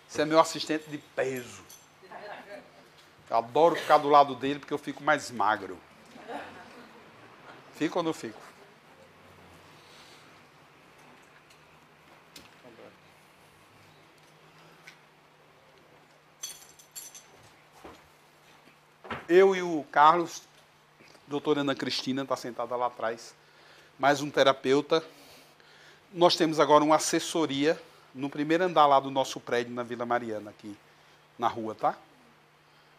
Esse é meu assistente de peso. Eu adoro ficar do lado dele porque eu fico mais magro. Fico ou não fico? Eu e o Carlos, a doutora Ana Cristina está sentada lá atrás, mais um terapeuta. Nós temos agora uma assessoria no primeiro andar lá do nosso prédio na Vila Mariana, aqui na rua, tá?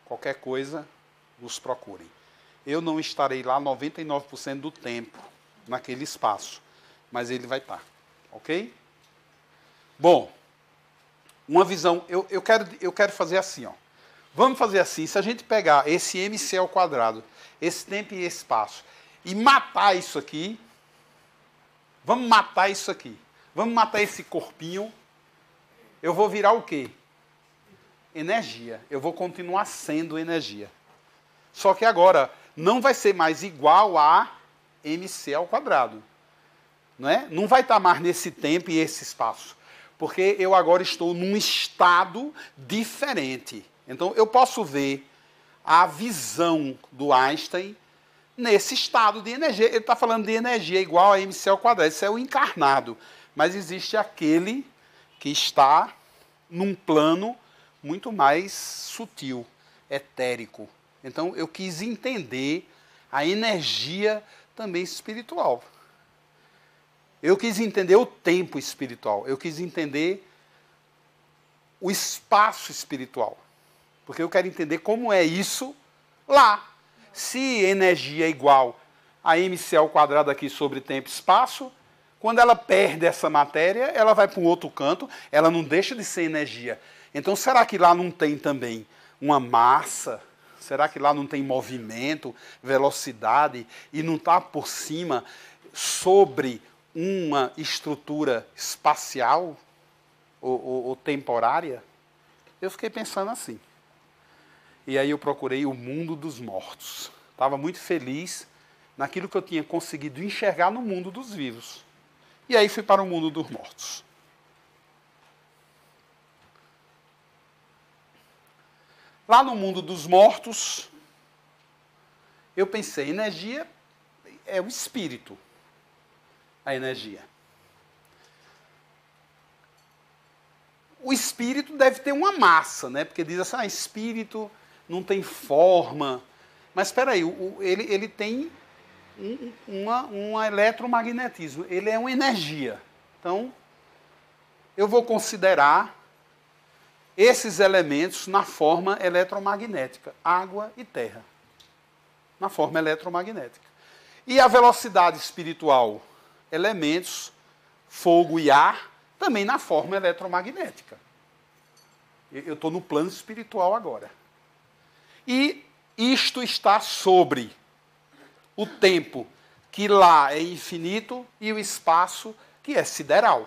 Qualquer coisa, nos procurem. Eu não estarei lá 99% do tempo, naquele espaço, mas ele vai estar, ok? Bom, uma visão, eu quero fazer assim, ó. Vamos fazer assim, se a gente pegar esse MC ao quadrado, esse tempo e espaço, e matar isso aqui, vamos matar isso aqui, vamos matar esse corpinho, eu vou virar o quê? Energia. Eu vou continuar sendo energia. Só que agora não vai ser mais igual a MC ao quadrado. Não é? Não vai estar mais nesse tempo e esse espaço. Porque eu agora estou num estado diferente. Então eu posso ver a visão do Einstein nesse estado de energia. Ele está falando de energia igual a MC ao quadrado. Isso é o encarnado. Mas existe aquele que está num plano muito mais sutil, etérico. Então, eu quis entender a energia também espiritual. Eu quis entender o tempo espiritual. Eu quis entender o espaço espiritual. Porque eu quero entender como é isso lá. Se energia é igual a MC ao quadrado aqui sobre tempo e espaço, quando ela perde essa matéria, ela vai para um outro canto, ela não deixa de ser energia. Então, será que lá não tem também uma massa? Será que lá não tem movimento, velocidade, e não está por cima, sobre uma estrutura espacial ou temporária? Eu fiquei pensando assim. E aí eu procurei o mundo dos mortos. estava muito feliz naquilo que eu tinha conseguido enxergar no mundo dos vivos. E aí fui para o mundo dos mortos. Lá no mundo dos mortos, eu pensei, energia é o espírito, a energia. O espírito deve ter uma massa, né? Porque diz assim, espírito não tem forma. Mas espera aí, ele tem um eletromagnetismo, ele é uma energia. Então, eu vou considerar esses elementos na forma eletromagnética, água e terra, na forma eletromagnética. E a velocidade espiritual, elementos, fogo e ar, também na forma eletromagnética. Eu estou no plano espiritual agora. E isto está sobre o tempo, que lá é infinito, e o espaço, que é sideral.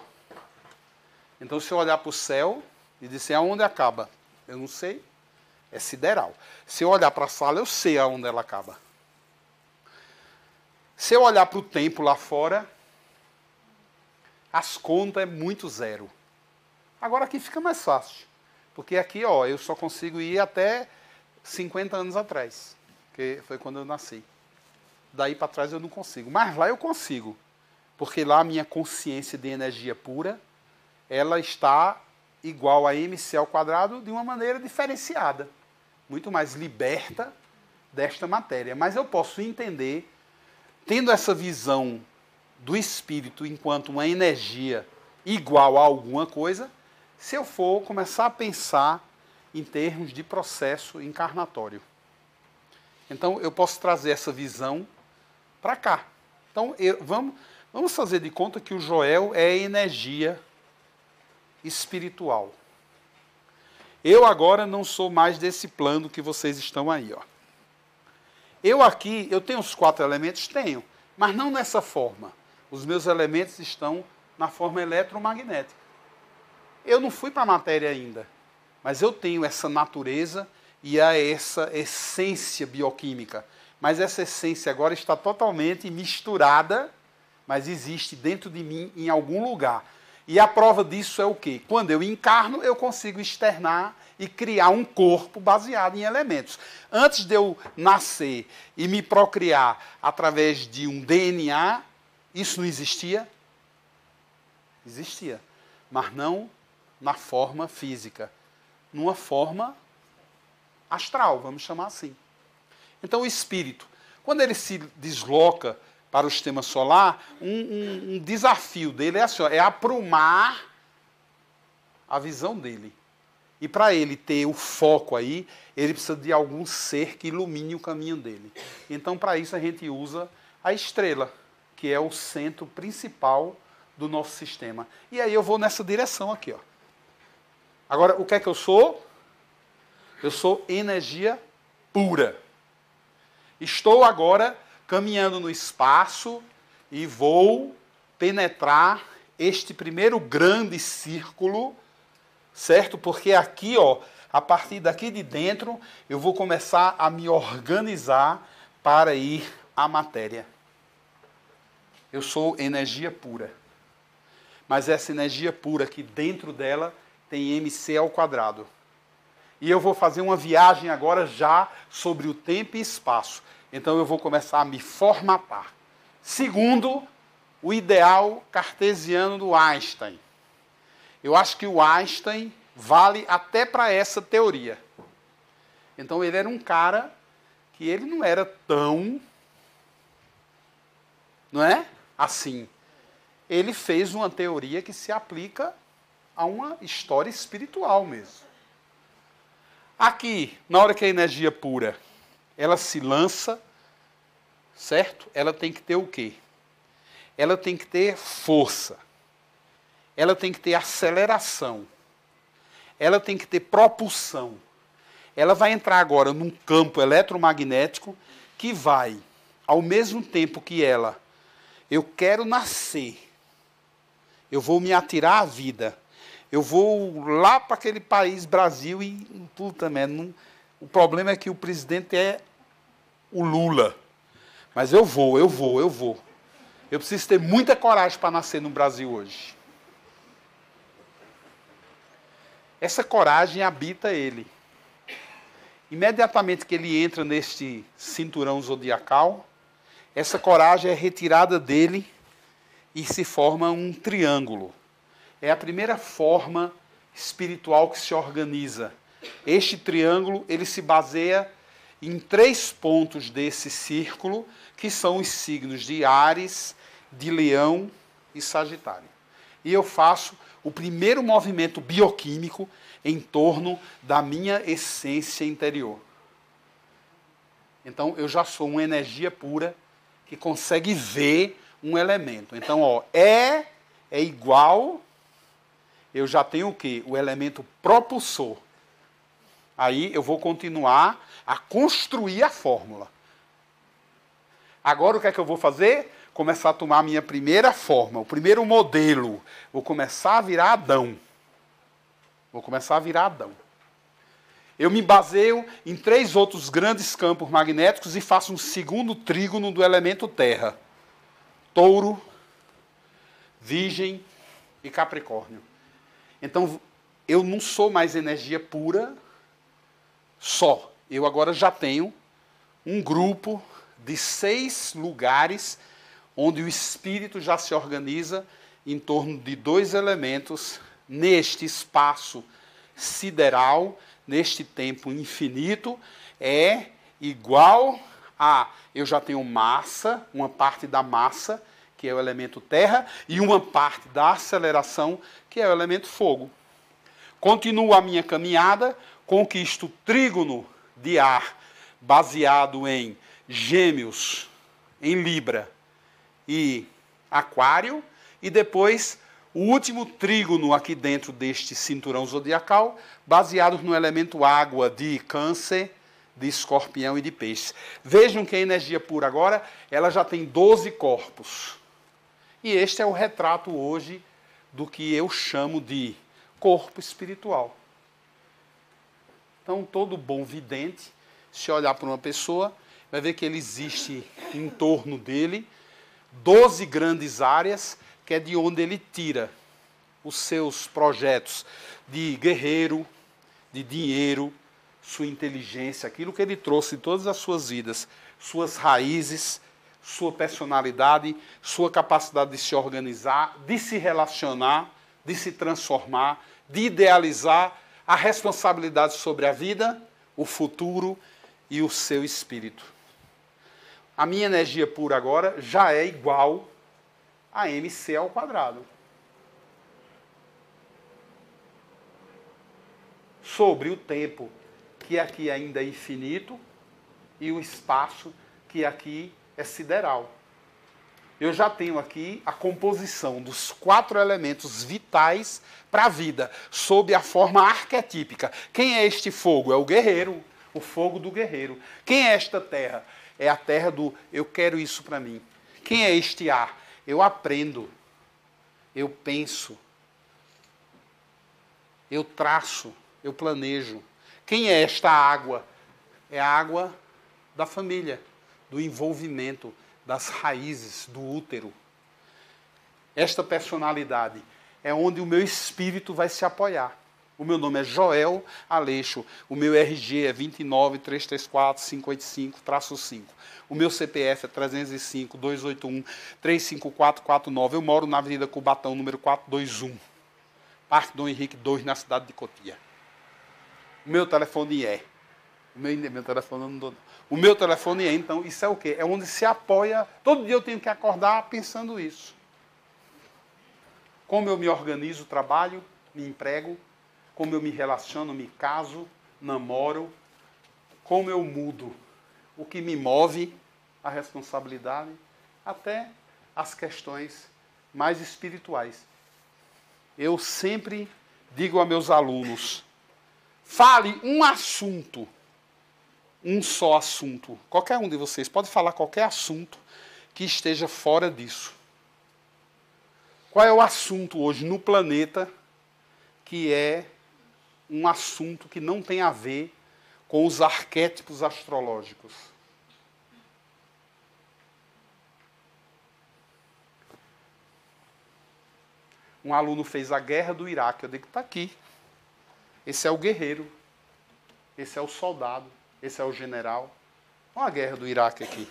Então, se eu olhar para o céu e disser aonde acaba, eu não sei, é sideral. Se eu olhar para a sala, eu sei aonde ela acaba. Se eu olhar para o tempo lá fora, as contas é muito zero. Agora aqui fica mais fácil. Porque aqui, ó, eu só consigo ir até 50 anos atrás. Que foi quando eu nasci. Daí para trás eu não consigo. Mas lá eu consigo. Porque lá a minha consciência de energia pura, ela está igual a mc ao quadrado de uma maneira diferenciada. Muito mais liberta desta matéria. Mas eu posso entender, tendo essa visão do espírito enquanto uma energia igual a alguma coisa, se eu for começar a pensar em termos de processo encarnatório. Então, eu posso trazer essa visão para cá. Então, vamos fazer de conta que o Joel é energia espiritual. Eu agora não sou mais desse plano que vocês estão aí, ó. Eu aqui, eu tenho os 4 elementos? Tenho, mas não nessa forma. Os meus elementos estão na forma eletromagnética. Eu não fui para a matéria ainda, mas eu tenho essa natureza e essa essência bioquímica. Mas essa essência agora está totalmente misturada, mas existe dentro de mim em algum lugar. E a prova disso é o quê? Quando eu encarno, eu consigo externar e criar um corpo baseado em elementos. Antes de eu nascer e me procriar através de um DNA, isso não existia? Existia, mas não na forma física, numa forma astral, vamos chamar assim. Então o espírito, quando ele se desloca para o sistema solar, um desafio dele é assim, é aprumar a visão dele. E para ele ter o foco aí, ele precisa de algum ser que ilumine o caminho dele. Então, para isso, a gente usa a estrela, que é o centro principal do nosso sistema. E aí eu vou nessa direção aqui, ó. Agora, o que é que eu sou? Eu sou energia pura. Estou agora caminhando no espaço e vou penetrar este primeiro grande círculo, certo? Porque aqui, ó, a partir daqui de dentro, eu vou começar a me organizar para ir à matéria. Eu sou energia pura. Mas essa energia pura aqui dentro dela tem mc ao quadrado. E eu vou fazer uma viagem agora já sobre o tempo e espaço. Então eu vou começar a me formatar. Segundo o ideal cartesiano do Einstein. Eu acho que o Einstein vale até para essa teoria. Então ele era um cara que ele não era tão, não é? Assim. Ele fez uma teoria que se aplica a uma história espiritual mesmo. Aqui, na hora que a energia pura, ela se lança, certo? Ela tem que ter o quê? Ela tem que ter força. Ela tem que ter aceleração. Ela tem que ter propulsão. Ela vai entrar agora num campo eletromagnético que vai, ao mesmo tempo que eu quero nascer, eu vou me atirar à vida, eu vou lá para aquele país, Brasil, e puta merda, o problema é que o presidente é o Lula. Mas eu vou. Eu preciso ter muita coragem para nascer no Brasil hoje. Essa coragem habita ele. Imediatamente que ele entra neste cinturão zodiacal, essa coragem é retirada dele e se forma um triângulo. É a primeira forma espiritual que se organiza. Este triângulo, ele se baseia em 3 pontos desse círculo, que são os signos de Áries, de Leão e Sagitário. E eu faço o primeiro movimento bioquímico em torno da minha essência interior. Então, eu já sou uma energia pura que consegue ver um elemento. Então, ó, é igual, eu já tenho o quê? O elemento propulsor. Aí eu vou continuar a construir a fórmula. Agora o que é que eu vou fazer? Começar a tomar a minha primeira forma, o primeiro modelo. Vou começar a virar Adão. Eu me baseio em 3 outros grandes campos magnéticos e faço um segundo trígono do elemento terra. Touro, Virgem e Capricórnio. Então, eu não sou mais energia pura só. Eu agora já tenho um grupo de 6 lugares onde o espírito já se organiza em torno de 2 elementos neste espaço sideral, neste tempo infinito, é igual a... Eu já tenho massa, uma parte da massa, que é o elemento terra, e uma parte da aceleração, que é o elemento fogo. Continuo a minha caminhada, conquisto trígono de ar, baseado em Gêmeos, em Libra e Aquário, e depois o último trígono aqui dentro deste cinturão zodiacal, baseado no elemento água de Câncer, de Escorpião e de Peixe. Vejam que a energia pura agora, ela já tem 12 corpos. E este é o retrato hoje do que eu chamo de corpo espiritual. Então, todo bom vidente, se olhar para uma pessoa, vai ver que ele existe em torno dele 12 grandes áreas, que é de onde ele tira os seus projetos de guerreiro, de dinheiro, sua inteligência, aquilo que ele trouxe em todas as suas vidas, suas raízes, sua personalidade, sua capacidade de se organizar, de se relacionar, de se transformar, de idealizar a responsabilidade sobre a vida, o futuro e o seu espírito. A minha energia pura agora já é igual a MC ao quadrado. Sobre o tempo, que aqui ainda é infinito, e o espaço, que aqui é sideral. Eu já tenho aqui a composição dos 4 elementos vitais para a vida, sob a forma arquetípica. Quem é este fogo? É o guerreiro, o fogo do guerreiro. Quem é esta terra? É a terra do eu quero isso para mim. Quem é este ar? Eu aprendo, eu penso, eu traço, eu planejo. Quem é esta água? É a água da família, do envolvimento, das raízes, do útero. Esta personalidade é onde o meu espírito vai se apoiar. O meu nome é Joel Aleixo. O meu RG é 29.334.585-5. O meu CPF é 305-281-35449. Eu moro na Avenida Cubatão, número 421. Parque Dom Henrique 2, na cidade de Cotia. O meu telefone é... O meu telefone é, então, isso é o quê? É onde se apoia... Todo dia eu tenho que acordar pensando isso. Como eu me organizo, trabalho, me emprego, como eu me relaciono, me caso, namoro, como eu mudo, o que me move, a responsabilidade, até as questões mais espirituais. Eu sempre digo a meus alunos, fale um assunto, um só assunto. Qualquer um de vocês pode falar qualquer assunto que esteja fora disso. Qual é o assunto hoje no planeta que é um assunto que não tem a ver com os arquétipos astrológicos? Um aluno fez a guerra do Iraque. Eu digo, está aqui. Esse é o guerreiro. Esse é o soldado. Esse é o general. Olha a guerra do Iraque aqui.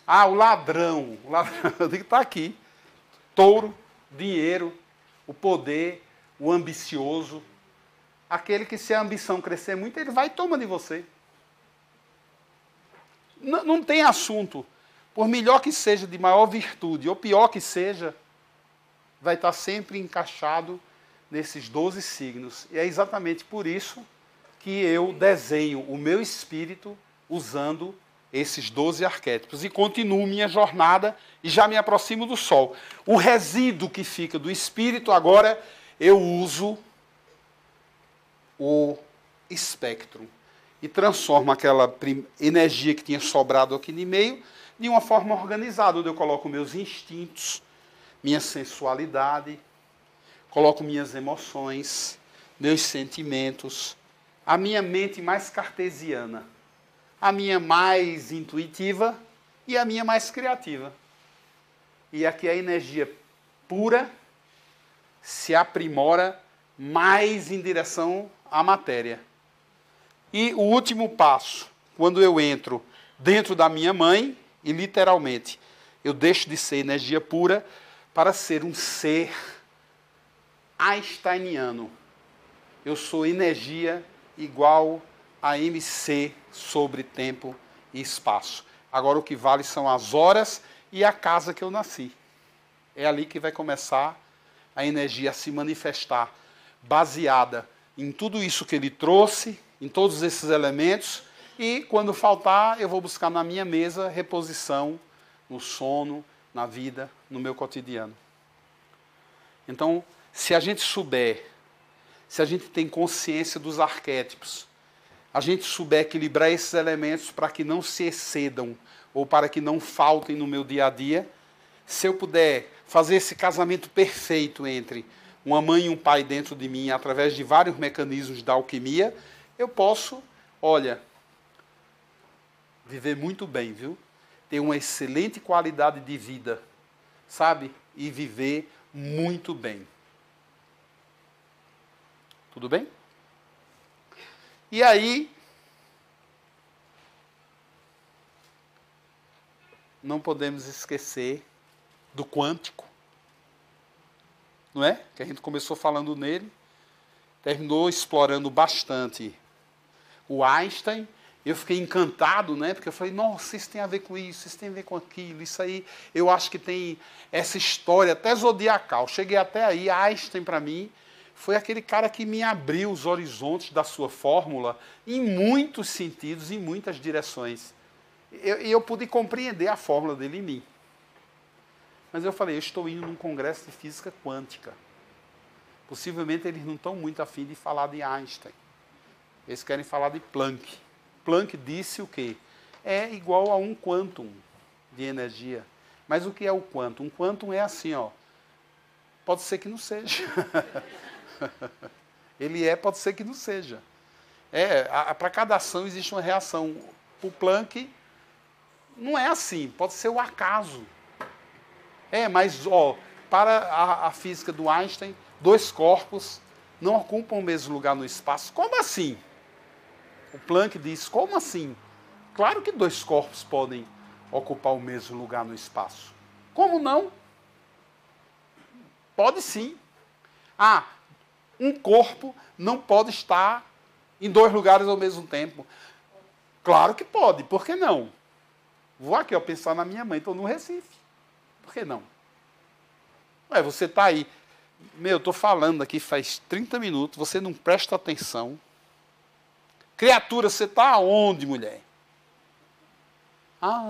Ah, o ladrão. O ladrão. Eu digo, está aqui. Touro, dinheiro, o poder, o ambicioso. Aquele que, se a ambição crescer muito, ele vai e toma de você. Não tem assunto. Por melhor que seja, de maior virtude, ou pior que seja, vai estar sempre encaixado nesses 12 signos. E é exatamente por isso que eu desenho o meu espírito usando esses 12 arquétipos. E continuo minha jornada e já me aproximo do Sol. O resíduo que fica do espírito, agora eu uso o espectro. E transformo aquela energia que tinha sobrado aqui no meio de uma forma organizada, onde eu coloco meus instintos, minha sensualidade, coloco minhas emoções, meus sentimentos, a minha mente mais cartesiana, a minha mais intuitiva e a minha mais criativa. E aqui a energia pura se aprimora mais em direção à matéria. E o último passo, quando eu entro dentro da minha mãe, e literalmente eu deixo de ser energia pura para ser um ser einsteiniano. Eu sou energia igual a mc sobre tempo e espaço. Agora o que vale são as horas e a casa que eu nasci. É ali que vai começar a energia a se manifestar, baseada em tudo isso que ele trouxe, em todos esses elementos, e quando faltar, eu vou buscar na minha mesa reposição, no sono, na vida, no meu cotidiano. Então, se a gente souber, se a gente tem consciência dos arquétipos, a gente souber equilibrar esses elementos para que não se excedam ou para que não faltem no meu dia a dia, se eu puder fazer esse casamento perfeito entre uma mãe e um pai dentro de mim, através de vários mecanismos da alquimia, eu posso, olha, viver muito bem, viu? Ter uma excelente qualidade de vida, sabe? E viver muito bem. Tudo bem? E aí, não podemos esquecer do quântico, não é? Que a gente começou falando nele, terminou explorando bastante o Einstein. Eu fiquei encantado, né? Porque eu falei, nossa, isso tem a ver com isso, isso tem a ver com aquilo, isso aí, eu acho que tem essa história até zodiacal. Cheguei até aí, Einstein para mim foi aquele cara que me abriu os horizontes da sua fórmula em muitos sentidos, em muitas direções. E eu pude compreender a fórmula dele em mim. Mas eu falei, eu estou indo num congresso de física quântica. Possivelmente eles não estão muito afim de falar de Einstein. Eles querem falar de Planck. Planck disse o quê? É igual a um quantum de energia. Mas o que é o quantum? Um quantum é assim, ó. Pode ser que não seja. Ele pode ser que não seja. Para cada ação existe uma reação. O Planck não é assim, pode ser o acaso. Mas para a física do Einstein, dois corpos não ocupam o mesmo lugar no espaço. Como assim? O Planck diz, como assim? Claro que dois corpos podem ocupar o mesmo lugar no espaço. Como não? Pode sim. Um corpo não pode estar em dois lugares ao mesmo tempo. Claro que pode, por que não? Vou aqui pensar na minha mãe, estou no Recife. Por que não? Você está aí. Estou falando aqui faz 30 minutos, você não presta atenção. Criatura, você está aonde, mulher?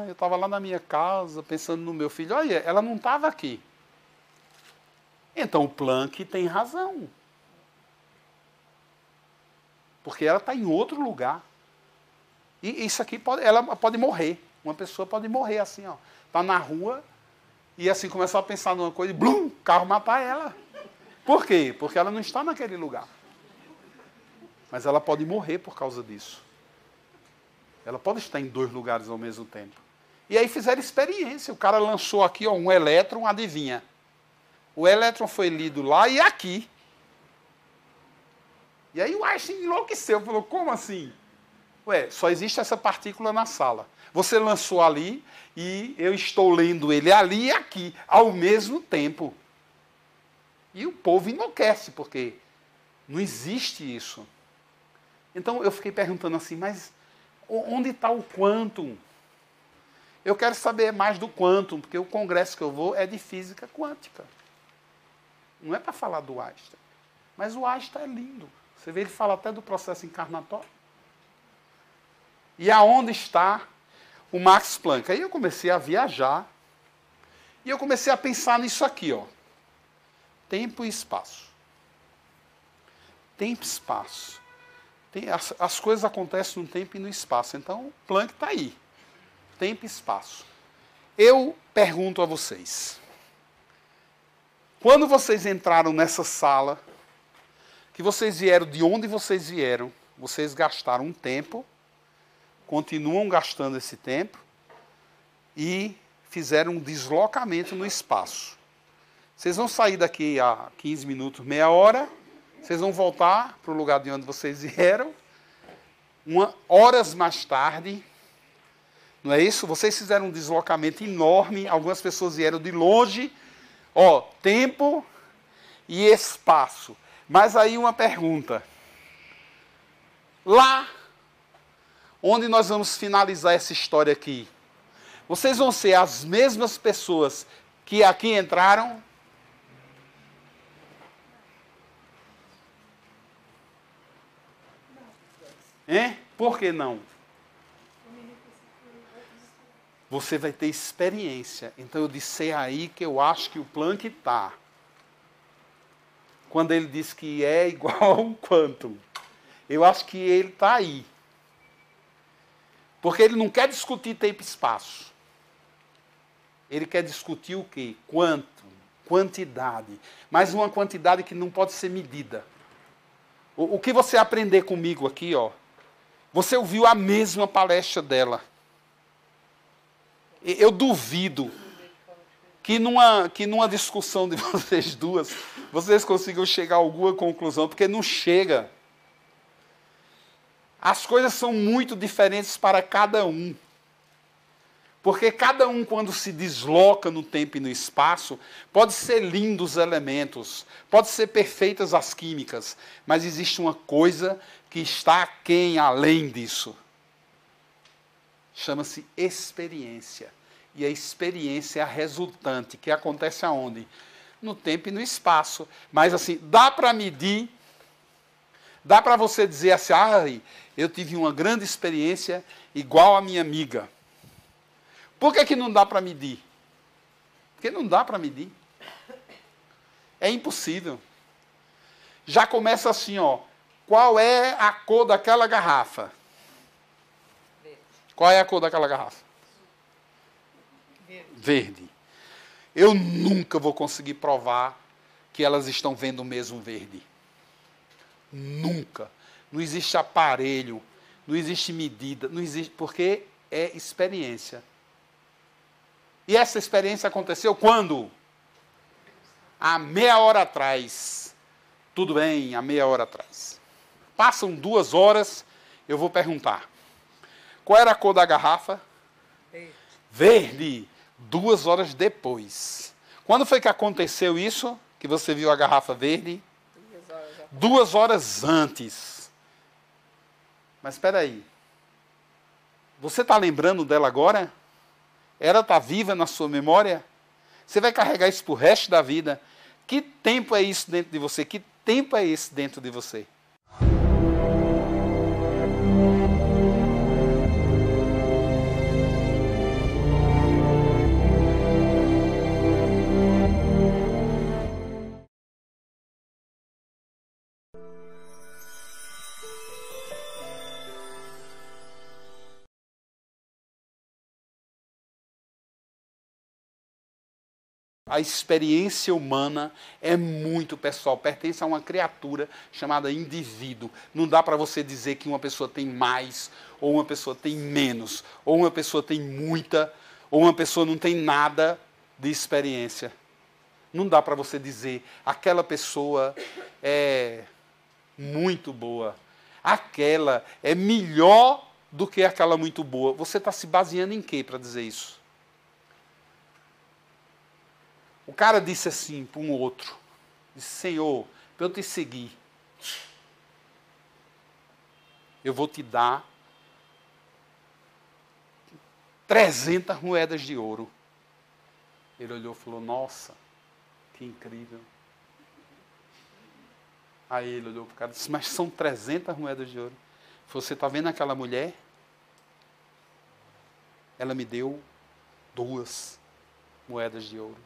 Eu estava lá na minha casa, pensando no meu filho. Olha, ela não estava aqui. Então o Planck tem razão. Porque ela está em outro lugar. E isso aqui ela pode morrer. Uma pessoa pode morrer assim, ó. Está na rua e assim começar a pensar numa coisa e blum, o carro matar ela. Por quê? Porque ela não está naquele lugar. Mas ela pode morrer por causa disso. Ela pode estar em dois lugares ao mesmo tempo. E aí fizeram experiência. O cara lançou aqui, ó, um elétron, adivinha? O elétron foi lido lá e aqui. E aí o Einstein enlouqueceu, falou, como assim? Ué, só existe essa partícula na sala. Você lançou ali e eu estou lendo ele ali e aqui, ao mesmo tempo. E o povo enlouquece, porque não existe isso. Então eu fiquei perguntando assim, mas onde está o quantum? Eu quero saber mais do quantum, porque o congresso que eu vou é de física quântica. Não é para falar do Einstein. Mas o Einstein é lindo. Você vê, ele fala até do processo encarnatório. E aonde está o Max Planck? Aí eu comecei a viajar e eu comecei a pensar nisso aqui, ó. Tempo e espaço. Tempo e espaço. As coisas acontecem no tempo e no espaço. Então, Planck está aí. Tempo e espaço. Eu pergunto a vocês. Quando vocês entraram nessa sala, que vocês vieram de onde vocês vieram, vocês gastaram um tempo, continuam gastando esse tempo e fizeram um deslocamento no espaço. Vocês vão sair daqui a 15 minutos, meia hora, vocês vão voltar para o lugar de onde vocês vieram, horas mais tarde, não é isso? Vocês fizeram um deslocamento enorme, algumas pessoas vieram de longe, ó, tempo e espaço. Mas aí uma pergunta. Lá, onde nós vamos finalizar essa história aqui, vocês vão ser as mesmas pessoas que aqui entraram? Hein? Por que não? Você vai ter experiência. Então eu disse, é aí que eu acho que o Planck está. Quando ele diz que é igual ao quantum. Eu acho que ele está aí. Porque ele não quer discutir tempo e espaço. Ele quer discutir o quê? Quantum, quantidade. Mas uma quantidade que não pode ser medida. O que você aprender comigo aqui, ó, você ouviu a mesma palestra dela. Eu duvido que numa discussão de vocês duas, vocês consigam chegar a alguma conclusão, porque não chega. As coisas são muito diferentes para cada um. Porque cada um, quando se desloca no tempo e no espaço, pode ser lindos os elementos, pode ser perfeitas as químicas, mas existe uma coisa que está aquém, além disso. Chama-se experiência. E a experiência é a resultante, que acontece aonde? No tempo e no espaço. Mas assim, dá para medir, dá para você dizer assim, eu tive uma grande experiência igual a minha amiga. Por que não dá para medir? Porque não dá para medir. É impossível. Já começa assim, ó. Qual é a cor daquela garrafa? Verde. Qual é a cor daquela garrafa? Verde. Eu nunca vou conseguir provar que elas estão vendo o mesmo verde. Nunca. Não existe aparelho, não existe medida, não existe, porque é experiência. E essa experiência aconteceu quando? Há meia hora atrás. Tudo bem, há meia hora atrás. Passam 2 horas, eu vou perguntar. Qual era a cor da garrafa? Verde. Verde. 2 horas depois. Quando foi que aconteceu isso? Que você viu a garrafa verde? 2 horas antes. Mas espera aí. Você está lembrando dela agora? Ela está viva na sua memória? Você vai carregar isso para o resto da vida. Que tempo é isso dentro de você? Que tempo é esse dentro de você? A experiência humana é muito pessoal, pertence a uma criatura chamada indivíduo. Não dá para você dizer que uma pessoa tem mais, ou uma pessoa tem menos, ou uma pessoa tem muita, ou uma pessoa não tem nada de experiência. Não dá para você dizer, aquela pessoa é muito boa, aquela é melhor do que aquela muito boa. Você está se baseando em quê para dizer isso? O cara disse assim para um outro, disse, Senhor, para eu te seguir, eu vou te dar 300 moedas de ouro. Ele olhou e falou, nossa, que incrível. Aí ele olhou para o cara e disse, mas são 300 moedas de ouro. Você está vendo aquela mulher? Ela me deu 2 moedas de ouro.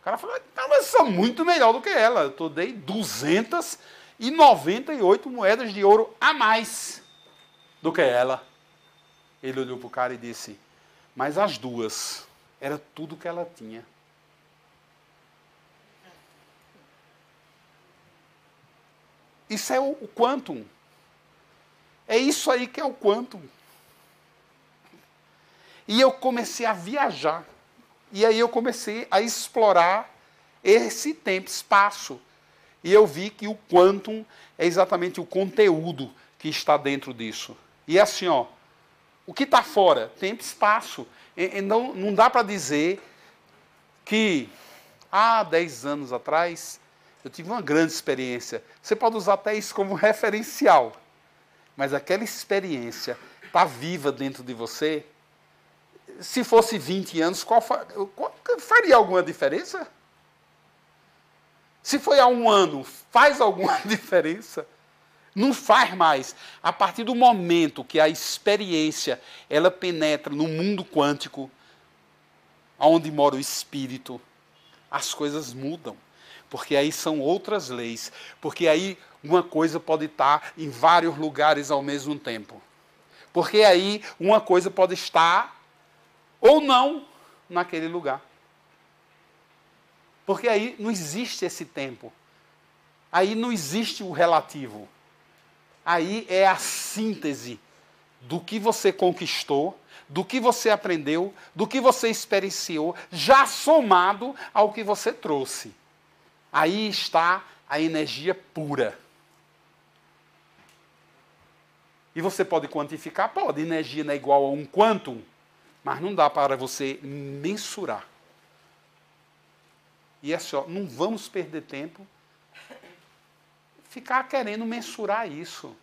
O cara falou, não, mas são muito melhor do que ela. Eu dei 298 moedas de ouro a mais do que ela. Ele olhou para o cara e disse, mas as 2, era tudo que ela tinha. Isso é o quantum. É isso aí que é o quantum. E eu comecei a viajar. E aí eu comecei a explorar esse tempo, espaço. E eu vi que o quantum é exatamente o conteúdo que está dentro disso. E é assim, ó, o que está fora? Tempo e espaço. E não dá para dizer que há 10 anos atrás eu tive uma grande experiência. Você pode usar até isso como referencial. Mas aquela experiência está viva dentro de você. Se fosse 20 anos, faria alguma diferença? Se foi há 1 ano, faz alguma diferença? Não faz mais. A partir do momento que a experiência ela penetra no mundo quântico, onde mora o espírito, as coisas mudam. Porque aí são outras leis. Porque aí uma coisa pode estar em vários lugares ao mesmo tempo. Porque aí uma coisa pode estar ou não naquele lugar. Porque aí não existe esse tempo. Aí não existe o relativo. Aí é a síntese do que você conquistou, do que você aprendeu, do que você experienciou, já somado ao que você trouxe. Aí está a energia pura. E você pode quantificar? Pode. Energia não é igual a um quantum, mas não dá para você mensurar. E é só, não vamos perder tempo ficar querendo mensurar isso.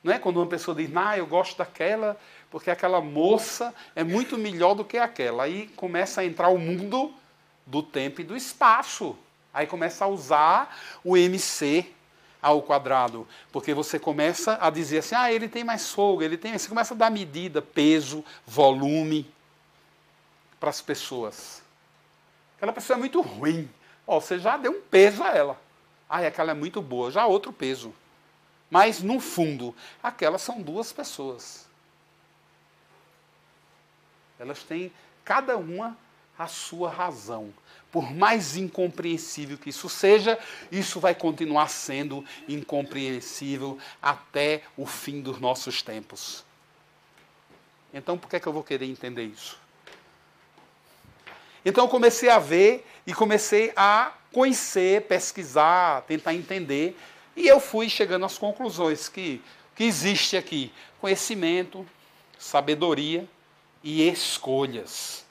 Não é quando uma pessoa diz, eu gosto daquela, porque aquela moça é muito melhor do que aquela. Aí começa a entrar o mundo do tempo e do espaço. Aí começa a usar o MC ao quadrado. Porque você começa a dizer assim, ele tem mais fogo, ele tem... Você começa a dar medida, peso, volume para as pessoas. Aquela pessoa é muito ruim. Você já deu um peso a ela. Aquela é muito boa, já outro peso. Mas, no fundo, aquelas são 2 pessoas. Elas têm, cada uma, a sua razão. Por mais incompreensível que isso seja, isso vai continuar sendo incompreensível até o fim dos nossos tempos. Então, por que é que eu vou querer entender isso? Então, eu comecei a ver e comecei a conhecer, pesquisar, tentar entender. E eu fui chegando às conclusões que existe aqui conhecimento, sabedoria e escolhas.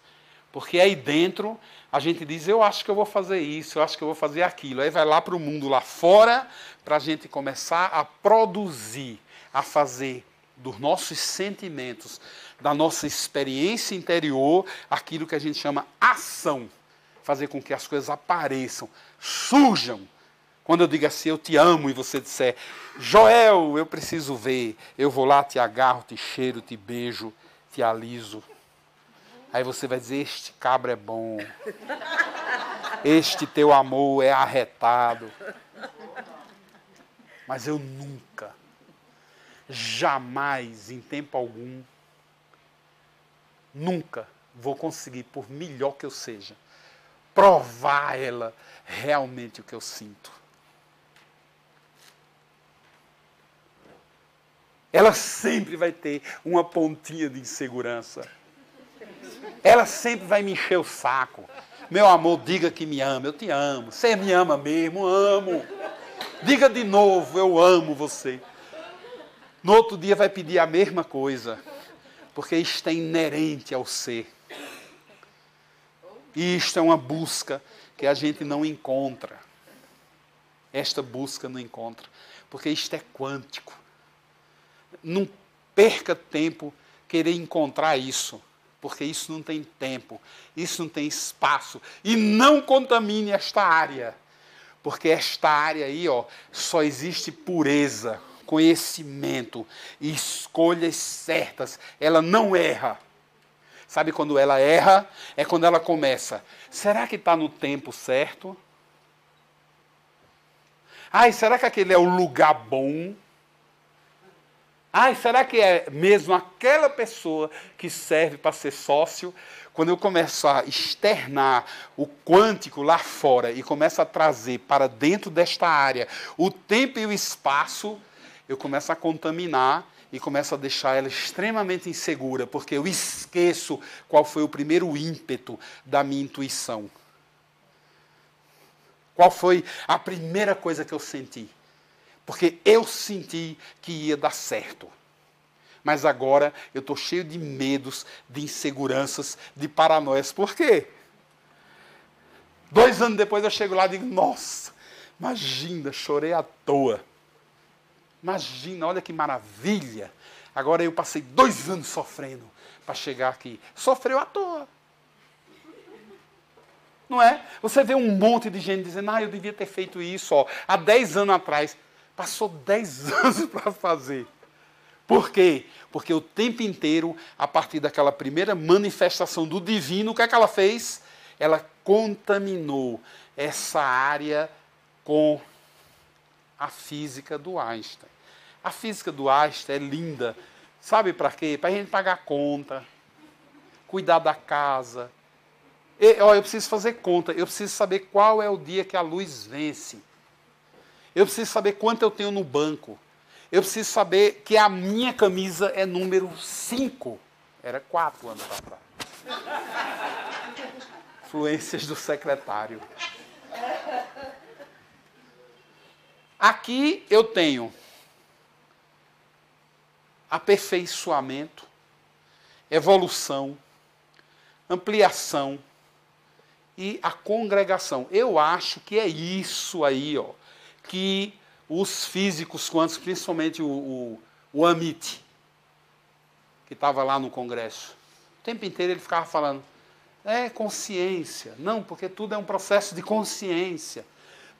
Porque aí dentro a gente diz, eu acho que eu vou fazer isso, eu acho que eu vou fazer aquilo. Aí vai lá para o mundo lá fora para a gente começar a produzir, a fazer dos nossos sentimentos, da nossa experiência interior, aquilo que a gente chama ação. Fazer com que as coisas apareçam, surjam. Quando eu digo assim, eu te amo, e você disser, Joel, eu preciso ver, eu vou lá, te agarro, te cheiro, te beijo, te aliso. Aí você vai dizer, este cabra é bom, este teu amor é arretado. Mas eu nunca, jamais, em tempo algum, nunca vou conseguir, por melhor que eu seja, provar a ela realmente o que eu sinto. Ela sempre vai ter uma pontinha de insegurança. Ela sempre vai me encher o saco. Meu amor, diga que me ama. Eu te amo. Você me ama mesmo? Amo. Diga de novo, eu amo você. No outro dia vai pedir a mesma coisa. Porque isto é inerente ao ser. E isto é uma busca que a gente não encontra. Esta busca não encontra. Porque isto é quântico. Não perca tempo querer encontrar isso. Porque isso não tem tempo. Isso não tem espaço. E não contamine esta área. Porque esta área aí, ó, só existe pureza, conhecimento e escolhas certas. Ela não erra. Sabe quando ela erra? É quando ela começa. Será que está no tempo certo? Ai, será que aquele é o lugar bom? Ai, será que é mesmo aquela pessoa que serve para ser sócio? Quando eu começo a externar o quântico lá fora e começo a trazer para dentro desta área o tempo e o espaço, eu começo a contaminar e começo a deixar ela extremamente insegura, porque eu esqueço qual foi o primeiro ímpeto da minha intuição. Qual foi a primeira coisa que eu senti? Porque eu senti que ia dar certo. Mas agora eu estou cheio de medos, de inseguranças, de paranoias. Por quê? 2 anos depois eu chego lá e digo, nossa, imagina, chorei à toa. Imagina, olha que maravilha. Agora eu passei 2 anos sofrendo para chegar aqui. Sofreu à toa. Não é? Você vê um monte de gente dizendo, eu devia ter feito isso há 10 anos atrás. Passou 10 anos para fazer. Por quê? Porque o tempo inteiro, a partir daquela primeira manifestação do divino, o que é que ela fez? Ela contaminou essa área com a física do Einstein. A física do Einstein é linda. Sabe para quê? Para a gente pagar a conta, cuidar da casa. Eu preciso fazer conta, eu preciso saber qual é o dia que a luz vence. Eu preciso saber quanto eu tenho no banco. Eu preciso saber que a minha camisa é número 5. Era 4 anos atrás. Influências do secretário. Aqui eu tenho aperfeiçoamento, evolução, ampliação e a congregação. Eu acho que é isso aí, que os físicos quânticos, principalmente o Amit, que estava lá no congresso, o tempo inteiro ele ficava falando, consciência. Não, porque tudo é um processo de consciência.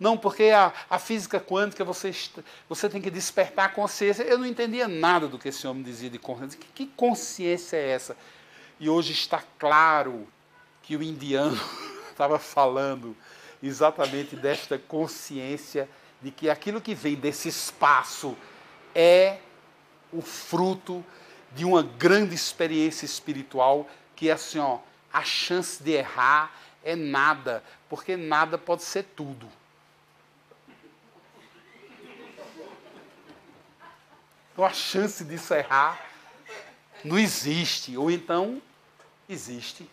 Não, porque a física quântica você tem que despertar a consciência. Eu não entendia nada do que esse homem dizia de consciência. Que consciência é essa? E hoje está claro que o indiano estava falando exatamente desta consciência de que aquilo que vem desse espaço é o fruto de uma grande experiência espiritual que é assim, a chance de errar é nada, porque nada pode ser tudo. Então a chance disso errar não existe, ou então existe.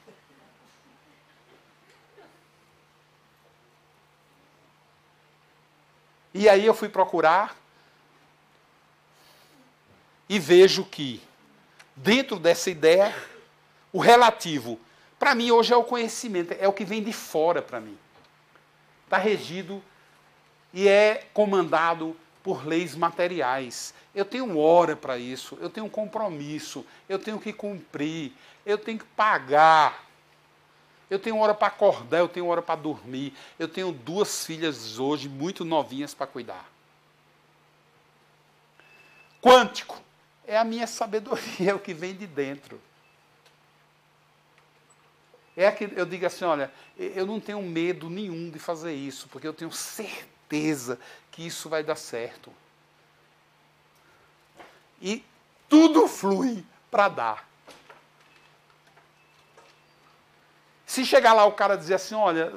E aí eu fui procurar e vejo que, dentro dessa ideia, o relativo, para mim hoje é o conhecimento, é o que vem de fora para mim. Está regido e é comandado por leis materiais. Eu tenho hora para isso, eu tenho um compromisso, eu tenho que cumprir, eu tenho que pagar. Eu tenho hora para acordar, eu tenho hora para dormir. Eu tenho 2 filhas hoje, muito novinhas para cuidar. Quântico é a minha sabedoria, é o que vem de dentro. É que eu digo assim, olha, eu não tenho medo nenhum de fazer isso, porque eu tenho certeza que isso vai dar certo. E tudo flui para dar. Se chegar lá o cara dizer assim, olha,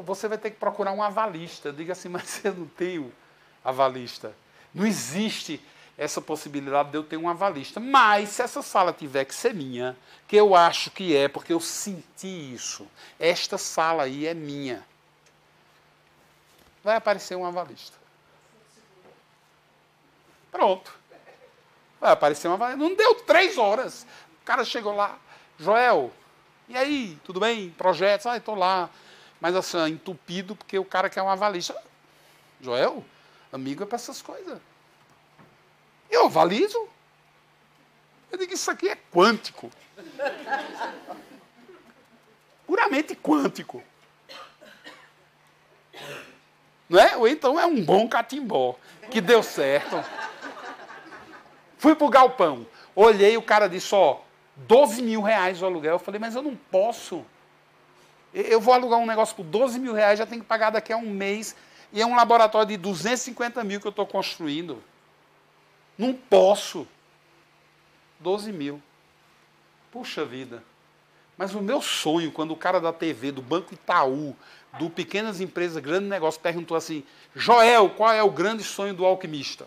você vai ter que procurar um avalista. Eu digo assim, mas eu não tenho avalista. Não existe essa possibilidade de eu ter um avalista. Mas, se essa sala tiver que ser minha, que eu acho que é, porque eu senti isso, esta sala aí é minha, vai aparecer um avalista. Pronto. Vai aparecer um avalista. Não deu 3 horas. O cara chegou lá, Joel, e aí, tudo bem? Projetos? Ah, estou lá. Mas assim, entupido, porque o cara quer um avalista. Joel, amigo é para essas coisas. Eu avalizo. Eu digo, isso aqui é quântico. Puramente quântico. Não é? Ou então é um bom catimbó, que deu certo. Fui pro galpão. Olhei, o cara disse, ó, 12 mil reais o aluguel. Eu falei, mas eu não posso. Eu vou alugar um negócio por 12 mil reais, já tenho que pagar daqui a um mês. E é um laboratório de 250 mil que eu estou construindo. Não posso. 12 mil. Puxa vida. Mas o meu sonho, quando o cara da TV, do Banco Itaú, do Pequenas Empresas, Grande Negócio, perguntou assim, Joel, qual é o grande sonho do alquimista?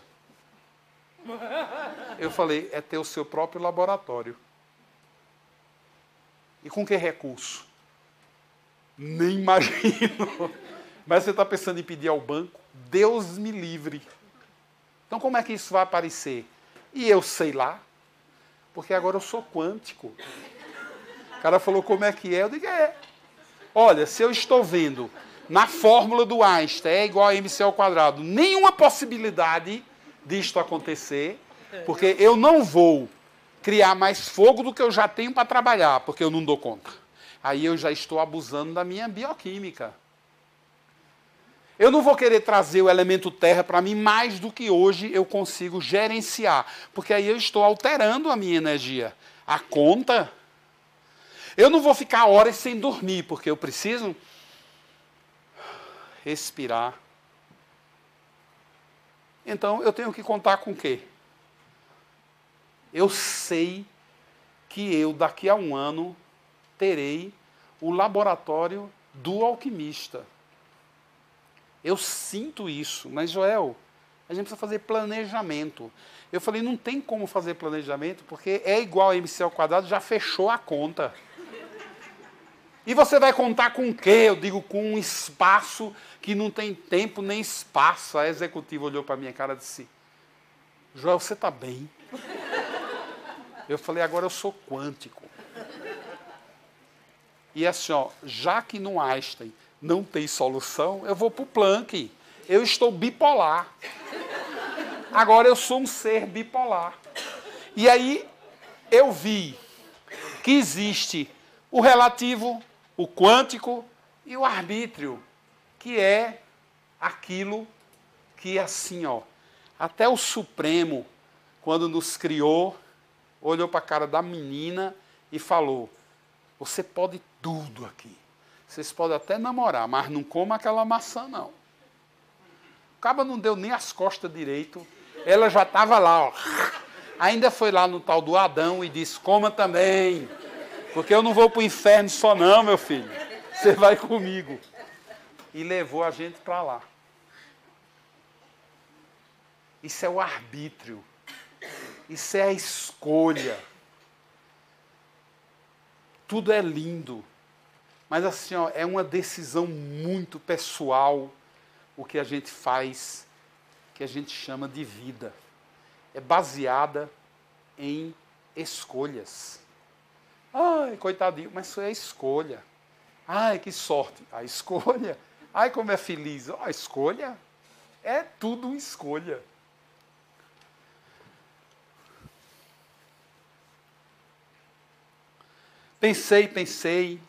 Eu falei, é ter o seu próprio laboratório. E com que recurso? Nem imagino. Mas você está pensando em pedir ao banco? Deus me livre. Então como é que isso vai aparecer? E eu sei lá, porque agora eu sou quântico. O cara falou como é que é, eu digo é. Olha, se eu estou vendo na fórmula do Einstein é igual a mc ao quadrado, nenhuma possibilidade disto acontecer, porque eu não vou criar mais fogo do que eu já tenho para trabalhar, porque eu não dou conta. Aí eu já estou abusando da minha bioquímica. Eu não vou querer trazer o elemento terra para mim mais do que hoje eu consigo gerenciar, porque aí eu estou alterando a minha energia. A conta... Eu não vou ficar horas sem dormir, porque eu preciso respirar. Então, eu tenho que contar com o quê? Eu sei que eu, daqui a um ano, terei o laboratório do alquimista. Eu sinto isso, mas, Joel, a gente precisa fazer planejamento. Eu falei, não tem como fazer planejamento, porque é igual a mc ao quadrado, já fechou a conta. E você vai contar com o quê? Eu digo, com um espaço que não tem tempo nem espaço. A executiva olhou para a minha cara e disse, Joel, você está bem? Eu falei, agora eu sou quântico. E assim, ó, já que no Einstein não tem solução, eu vou para o Planck. Eu estou bipolar. Agora eu sou um ser bipolar. E aí eu vi que existe o relativo, o quântico e o arbítrio, que é aquilo que, assim, ó, até o Supremo, quando nos criou, olhou para a cara da menina e falou, você pode tudo aqui. Vocês podem até namorar, mas não coma aquela maçã, não. O cabo não deu nem as costas direito, ela já estava lá, ó. Ainda foi lá no tal do Adão e disse, coma também. Porque eu não vou para o inferno só não, meu filho. Você vai comigo. E levou a gente para lá. Isso é o arbítrio. Isso é a escolha. Tudo é lindo. Mas assim, ó, é uma decisão muito pessoal o que a gente faz, que a gente chama de vida. É baseada em escolhas. Ai, coitadinho, mas isso é a escolha. Ai, que sorte. A escolha. Ai, como é feliz. A escolha é tudo uma escolha. Pensei.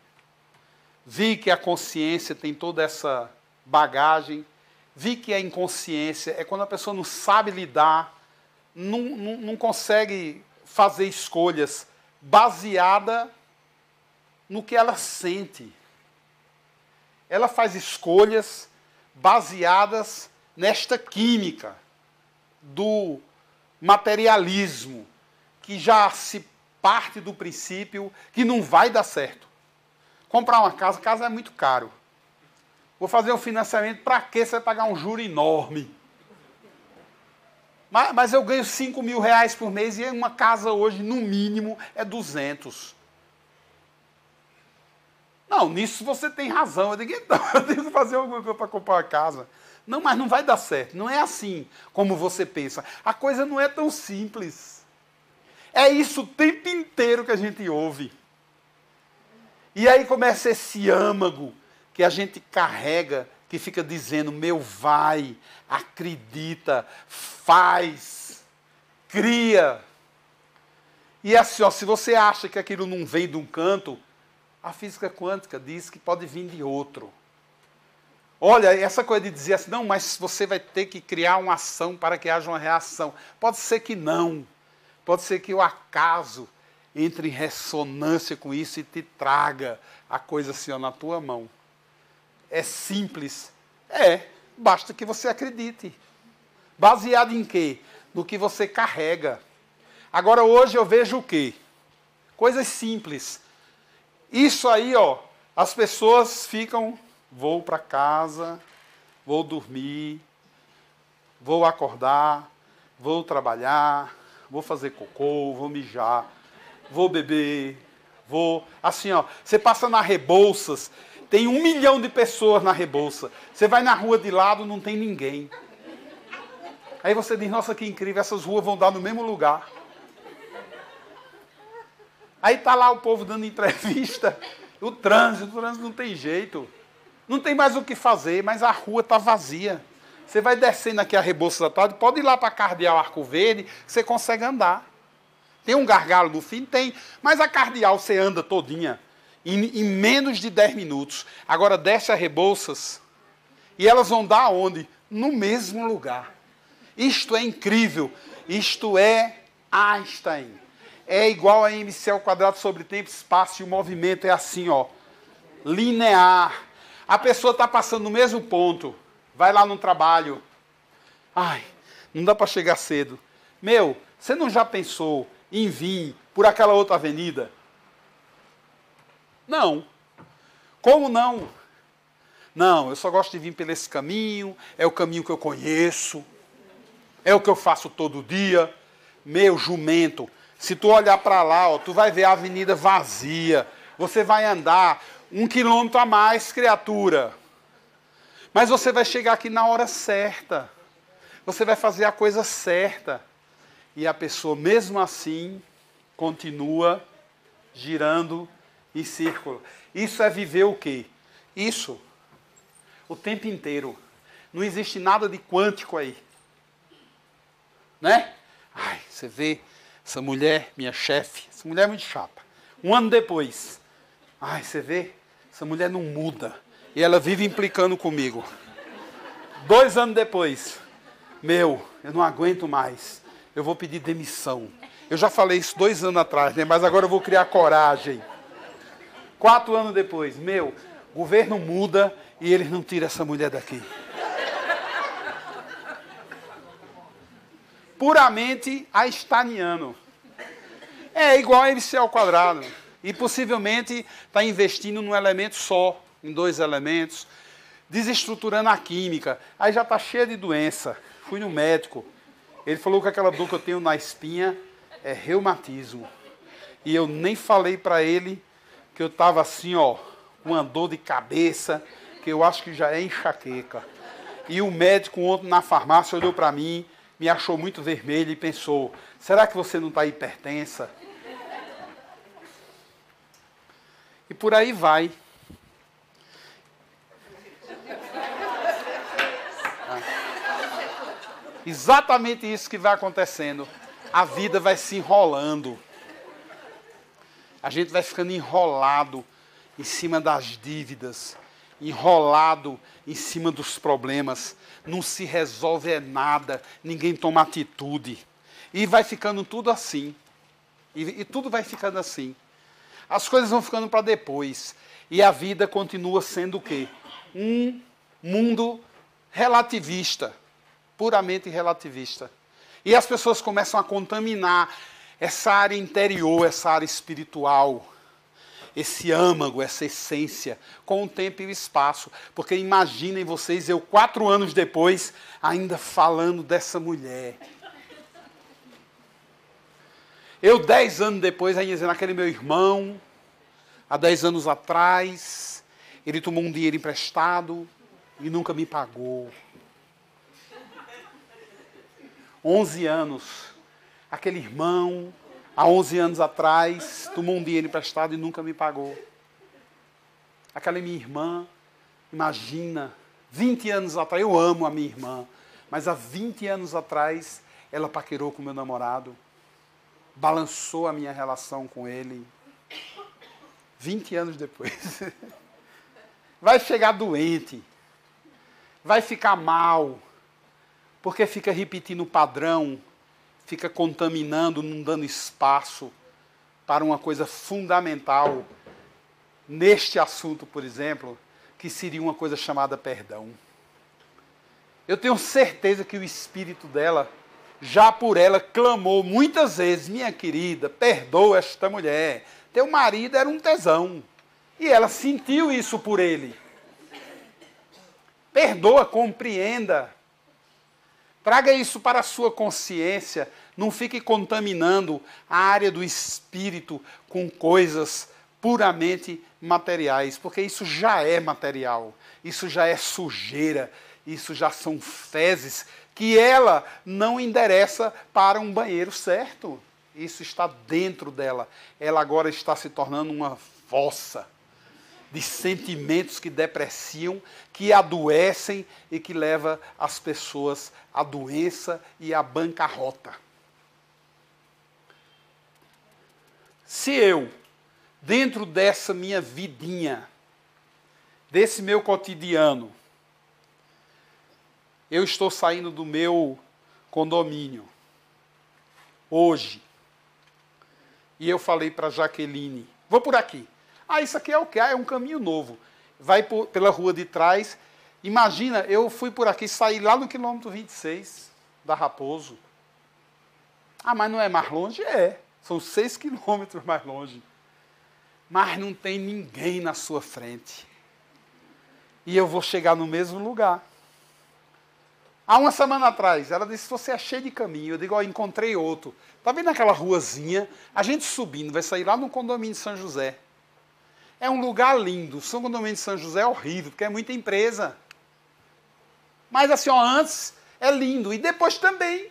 Vi que a consciência tem toda essa bagagem. Vi que a inconsciência é quando a pessoa não sabe lidar, não consegue fazer escolhas baseada no que ela sente. Ela faz escolhas baseadas nesta química do materialismo, que já se parte do princípio que não vai dar certo. Comprar uma casa é muito caro. Vou fazer um financiamento, para quê? Você vai pagar um juro enorme. Mas eu ganho 5 mil reais por mês e uma casa hoje, no mínimo, é 200. Não, nisso você tem razão. Eu digo, então, eu tenho que fazer alguma coisa para comprar uma casa. Não, mas não vai dar certo. Não é assim como você pensa. A coisa não é tão simples. É isso o tempo inteiro que a gente ouve. E aí começa esse âmago que a gente carrega, que fica dizendo, meu, vai, acredita, faz, cria. E assim, ó, se você acha que aquilo não vem de um canto, a física quântica diz que pode vir de outro. Olha, essa coisa de dizer assim, não, mas você vai ter que criar uma ação para que haja uma reação. Pode ser que não. Pode ser que o acaso entre em ressonância com isso e te traga a coisa assim, ó, na tua mão. É simples. Basta que você acredite. Baseado em quê? No que você carrega. Agora, hoje eu vejo o quê? Coisas simples. Isso aí, ó, as pessoas ficam, vou para casa, vou dormir, vou acordar, vou trabalhar, vou fazer cocô, vou mijar, vou beber, vou... Assim, ó, você passa na Rebouças, tem 1 milhão de pessoas na Rebouça. Você vai na rua de lado, não tem ninguém. Aí você diz, nossa, que incrível, essas ruas vão dar no mesmo lugar. Aí está lá o povo dando entrevista, o trânsito não tem jeito. Não tem mais o que fazer, mas a rua está vazia. Você vai descendo aqui a Rebouças da tarde, pode ir lá para Cardeal Arco Verde, que você consegue andar. Tem um gargalo no fim? Tem. Mas a Cardeal você anda todinha em menos de 10 minutos. Agora desce a Rebouças e elas vão dar aonde? No mesmo lugar. Isto é incrível. Isto é Einstein. É igual a mc ao quadrado sobre tempo e espaço, e o movimento é assim, ó, linear. A pessoa está passando no mesmo ponto, vai lá no trabalho. Ai, não dá para chegar cedo. Meu, você não já pensou em vir por aquela outra avenida? Não. Como não? Não, eu só gosto de vir por esse caminho, é o caminho que eu conheço, é o que eu faço todo dia. Meu jumento, se tu olhar para lá, ó, tu vai ver a avenida vazia. Você vai andar 1 quilômetro a mais, criatura. Mas você vai chegar aqui na hora certa. Você vai fazer a coisa certa. E a pessoa, mesmo assim, continua girando em círculo. Isso é viver o quê? Isso. O tempo inteiro. Não existe nada de quântico aí. Né? Ai, você vê... Essa mulher, minha chefe, essa mulher é muito chata. 1 ano depois, ai, você vê, essa mulher não muda. E ela vive implicando comigo. 2 anos depois, meu, eu não aguento mais. Eu vou pedir demissão. Eu já falei isso 2 anos atrás, né? Mas agora eu vou criar coragem. 4 anos depois, meu, o governo muda e eles não tiram essa mulher daqui. Puramente einsteiniano. É igual a mc ao quadrado. E possivelmente está investindo num elemento só, em 2 elementos, desestruturando a química. Aí já está cheia de doença. Fui no médico. Ele falou que aquela dor que eu tenho na espinha é reumatismo. E eu nem falei para ele que eu estava assim, ó, com uma dor de cabeça, que eu acho que já é enxaqueca. E o médico ontem na farmácia olhou para mim, me achou muito vermelho e pensou, será que você não está hipertensa? E por aí vai. Exatamente isso que vai acontecendo. A vida vai se enrolando. A gente vai ficando enrolado em cima das dívidas, enrolado em cima dos problemas. Não se resolve nada, ninguém toma atitude. E vai ficando tudo assim. E tudo vai ficando assim. As coisas vão ficando para depois. E a vida continua sendo o quê? Um mundo relativista. Puramente relativista. E as pessoas começam a contaminar essa área interior, essa área espiritual, esse âmago, essa essência, com o tempo e o espaço. Porque imaginem vocês, eu 4 anos depois, ainda falando dessa mulher. Eu, 10 anos depois, aí dizendo, aquele meu irmão, há 10 anos atrás, ele tomou um dinheiro emprestado e nunca me pagou. 11 anos, aquele irmão, há 11 anos atrás, tomou um dinheiro emprestado e nunca me pagou. Aquela minha irmã, imagina, 20 anos atrás, eu amo a minha irmã, mas há 20 anos atrás, ela paquerou com meu namorado, balançou a minha relação com ele. 20 anos depois. Vai chegar doente, vai ficar mal, porque fica repetindo o padrão, fica contaminando, não dando espaço para uma coisa fundamental neste assunto, por exemplo, que seria uma coisa chamada perdão. Eu tenho certeza que o espírito dela, já por ela, clamou muitas vezes, minha querida, perdoa esta mulher, teu marido era um tesão. E ela sentiu isso por ele. Perdoa, compreenda. Traga isso para a sua consciência. Não fique contaminando a área do espírito com coisas puramente materiais, porque isso já é material, isso já é sujeira, isso já são fezes que ela não endereça para um banheiro certo. Isso está dentro dela. Ela agora está se tornando uma fossa de sentimentos que depreciam, que adoecem e que leva as pessoas à doença e à bancarrota. Se eu, dentro dessa minha vidinha, desse meu cotidiano, eu estou saindo do meu condomínio hoje, e eu falei para Jaqueline, vou por aqui. Ah, isso aqui é o quê? Ah, é um caminho novo. Vai pela rua de trás. Imagina, eu fui por aqui, saí lá no quilômetro 26 da Raposo. Ah, mas não é mais longe? É. São 6 quilômetros mais longe. Mas não tem ninguém na sua frente. E eu vou chegar no mesmo lugar. Há uma semana atrás, ela disse, você é cheio de caminho. Eu digo, ó, encontrei outro. Está vendo aquela ruazinha? A gente subindo, vai sair lá no condomínio de São José. É um lugar lindo. O São Condomínio de São José é horrível, porque é muita empresa. Mas assim, ó, antes é lindo. E depois também.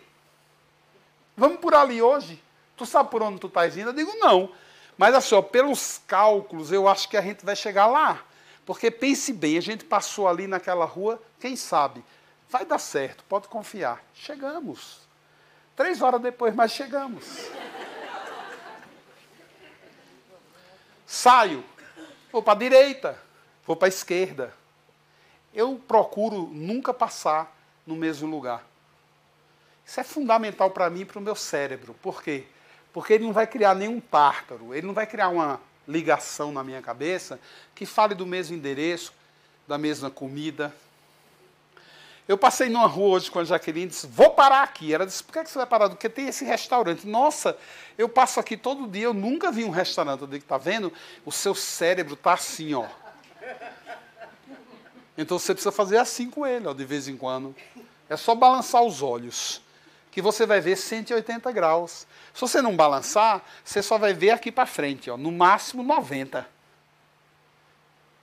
Vamos por ali hoje? Tu sabe por onde tu estás indo? Eu digo, não. Mas assim, ó, pelos cálculos, eu acho que a gente vai chegar lá. Porque pense bem, a gente passou ali naquela rua, quem sabe? Vai dar certo, pode confiar. Chegamos. 3 horas depois, mas chegamos. Saio. Vou para a direita, vou para a esquerda. Eu procuro nunca passar no mesmo lugar. Isso é fundamental para mim e para o meu cérebro. Por quê? Porque ele não vai criar nenhum tártaro, ele não vai criar uma ligação na minha cabeça que fale do mesmo endereço, da mesma comida. Eu passei numa rua hoje com a Jaqueline e disse, vou parar aqui. Ela disse, por que você vai parar? Porque tem esse restaurante. Nossa, eu passo aqui todo dia, eu nunca vi um restaurante. Eu digo, está vendo? O seu cérebro está assim, ó. Então você precisa fazer assim com ele, ó, de vez em quando. É só balançar os olhos, que você vai ver 180 graus. Se você não balançar, você só vai ver aqui para frente, ó, no máximo 90.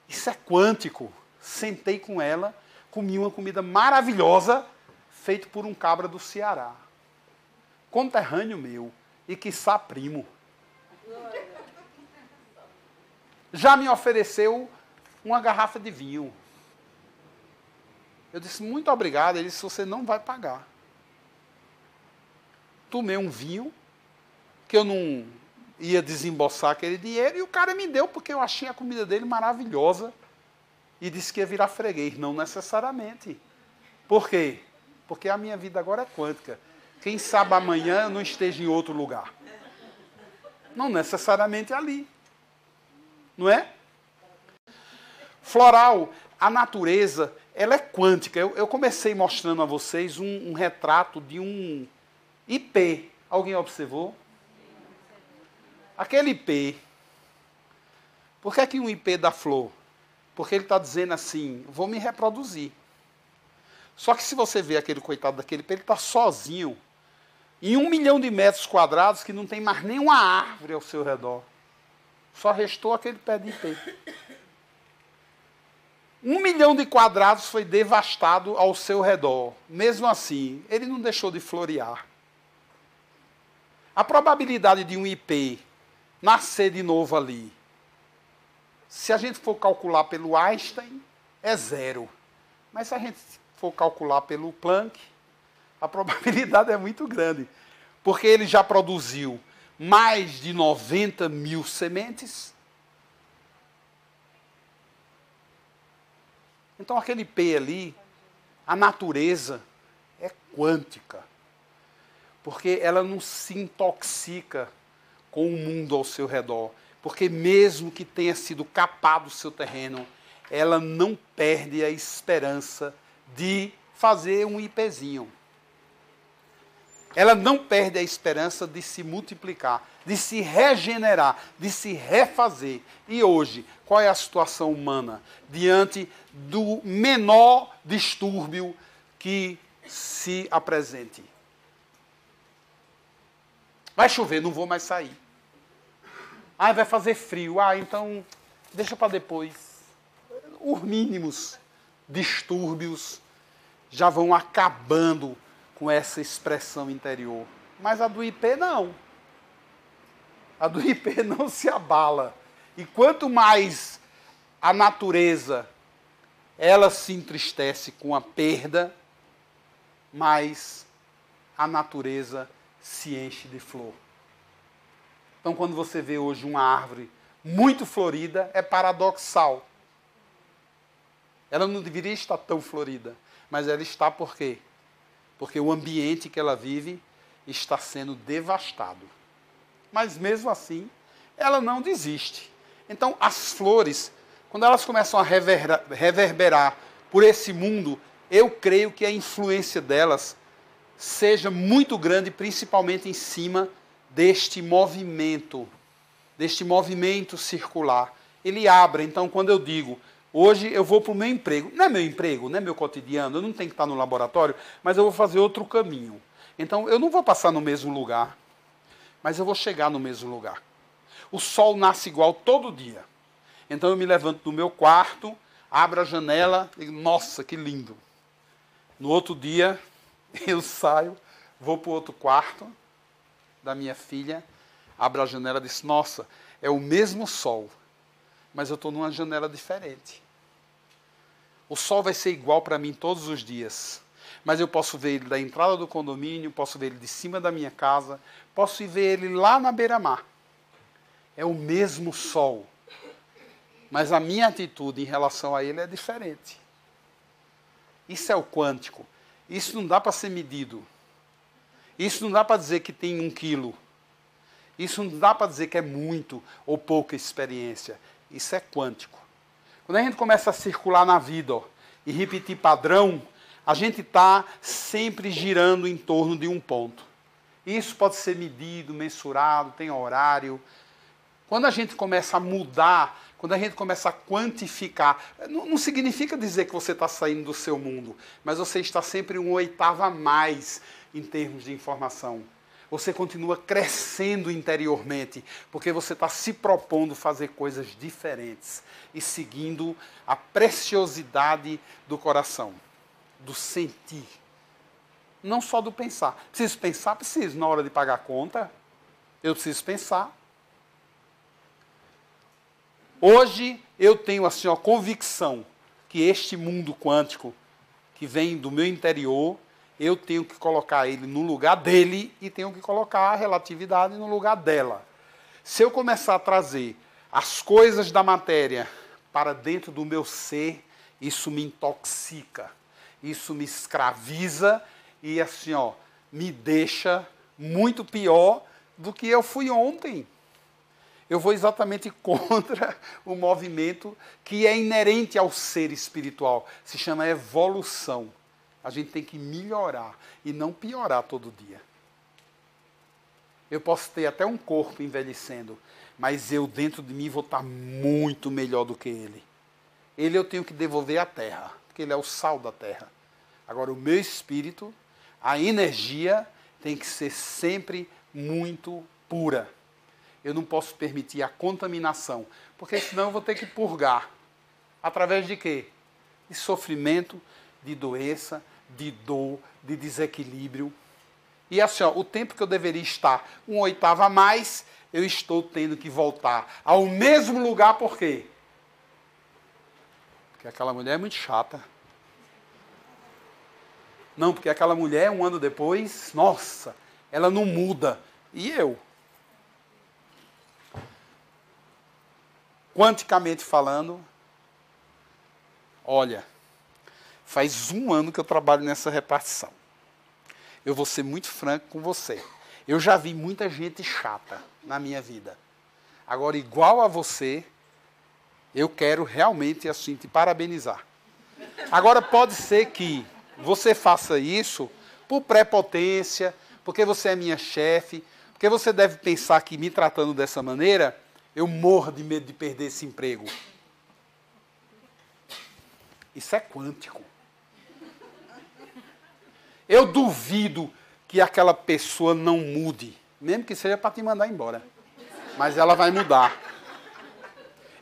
Isso é quântico. Sentei com ela, comi uma comida maravilhosa, feita por um cabra do Ceará. Conterrâneo meu, e quiçá primo. Já me ofereceu uma garrafa de vinho. Eu disse, muito obrigado. Ele disse, você não vai pagar. Tomei um vinho, que eu não ia desembolsar aquele dinheiro, e o cara me deu, porque eu achei a comida dele maravilhosa. E disse que ia virar freguês. Não necessariamente. Por quê? Porque a minha vida agora é quântica. Quem sabe amanhã eu não esteja em outro lugar. Não necessariamente ali. Não é? Floral, a natureza, ela é quântica. Eu comecei mostrando a vocês um retrato de um ipê. Alguém observou? Aquele ipê. Por que é que um ipê dá flor? Porque ele está dizendo assim, vou me reproduzir. Só que se você vê aquele coitado daquele ipê, ele está sozinho em 1 milhão de metros quadrados que não tem mais nenhuma árvore ao seu redor. Só restou aquele pé de ipê. 1 milhão de quadrados foi devastado ao seu redor. Mesmo assim, ele não deixou de florear. A probabilidade de um ipê nascer de novo ali, se a gente for calcular pelo Einstein, é 0. Mas se a gente for calcular pelo Planck, a probabilidade é muito grande. Porque ele já produziu mais de 90 mil sementes. Então, aquele P ali, a natureza é quântica. Porque ela não se intoxica com o mundo ao seu redor. Porque mesmo que tenha sido capado o seu terreno, ela não perde a esperança de fazer um ipêzinho. Ela não perde a esperança de se multiplicar, de se regenerar, de se refazer. E hoje, qual é a situação humana diante do menor distúrbio que se apresente? Vai chover, não vou mais sair. Ah, vai fazer frio. Ah, então deixa para depois. Os mínimos distúrbios já vão acabando com essa expressão interior. Mas a do IP não. A do IP não se abala. E quanto mais a natureza ela se entristece com a perda, mais a natureza se enche de flor. Então, quando você vê hoje uma árvore muito florida, é paradoxal. Ela não deveria estar tão florida, mas ela está por quê? Porque o ambiente que ela vive está sendo devastado. Mas mesmo assim, ela não desiste. Então, as flores, quando elas começam a reverberar por esse mundo, eu creio que a influência delas seja muito grande, principalmente em cima deste movimento circular. Ele abre. Então, quando eu digo, hoje eu vou para o meu emprego, não é meu cotidiano, eu não tenho que estar no laboratório, mas eu vou fazer outro caminho. Então, eu não vou passar no mesmo lugar, mas eu vou chegar no mesmo lugar. O sol nasce igual todo dia. Então, eu me levanto do meu quarto, abro a janela e digo, nossa, que lindo. No outro dia, eu saio, vou para o outro quarto da minha filha, abro a janela e digo, nossa, é o mesmo sol, mas eu estou numa janela diferente. O sol vai ser igual para mim todos os dias, mas eu posso ver ele da entrada do condomínio, posso ver ele de cima da minha casa, posso ver ele lá na beira-mar. É o mesmo sol, mas a minha atitude em relação a ele é diferente. Isso é o quântico. Isso não dá para ser medido. Isso não dá para dizer que tem 1 quilo. Isso não dá para dizer que é muito ou pouca experiência. Isso é quântico. Quando a gente começa a circular na vida, e repetir padrão, a gente está sempre girando em torno de um ponto. Isso pode ser medido, mensurado, tem horário. Quando a gente começa a mudar, quando a gente começa a quantificar, não significa dizer que você está saindo do seu mundo, mas você está sempre 1/8 a mais em termos de informação. Você continua crescendo interiormente, porque você está se propondo fazer coisas diferentes e seguindo a preciosidade do coração, do sentir. Não só do pensar. Preciso pensar? Preciso. Na hora de pagar a conta, eu preciso pensar. Hoje eu tenho assim, a convicção que este mundo quântico que vem do meu interior, eu tenho que colocar ele no lugar dele e tenho que colocar a relatividade no lugar dela. Se eu começar a trazer as coisas da matéria para dentro do meu ser, isso me intoxica, isso me escraviza e assim, me deixa muito pior do que eu fui ontem. Eu vou exatamente contra o movimento que é inerente ao ser espiritual. Se chama evolução. A gente tem que melhorar e não piorar todo dia. Eu posso ter até um corpo envelhecendo, mas eu dentro de mim vou estar muito melhor do que ele. Ele eu tenho que devolver à terra, porque ele é o sal da terra. Agora o meu espírito, a energia, tem que ser sempre muito pura. Eu não posso permitir a contaminação, porque senão eu vou ter que purgar. Através de quê? De sofrimento, de doença, de dor, de desequilíbrio. E assim, ó, o tempo que eu deveria estar 1/8 a mais, eu estou tendo que voltar ao mesmo lugar, por quê? Porque aquela mulher é muito chata. Não, porque aquela mulher, 1 ano depois, nossa, ela não muda. E eu? Quanticamente falando, olha, faz 1 ano que eu trabalho nessa repartição. Eu vou ser muito franco com você. Eu já vi muita gente chata na minha vida. Agora, igual a você, eu quero realmente assim te parabenizar. Agora, pode ser que você faça isso por prepotência, porque você é minha chefe, porque você deve pensar que me tratando dessa maneira, eu morro de medo de perder esse emprego. Isso é quântico. Eu duvido que aquela pessoa não mude, mesmo que seja para te mandar embora. Mas ela vai mudar.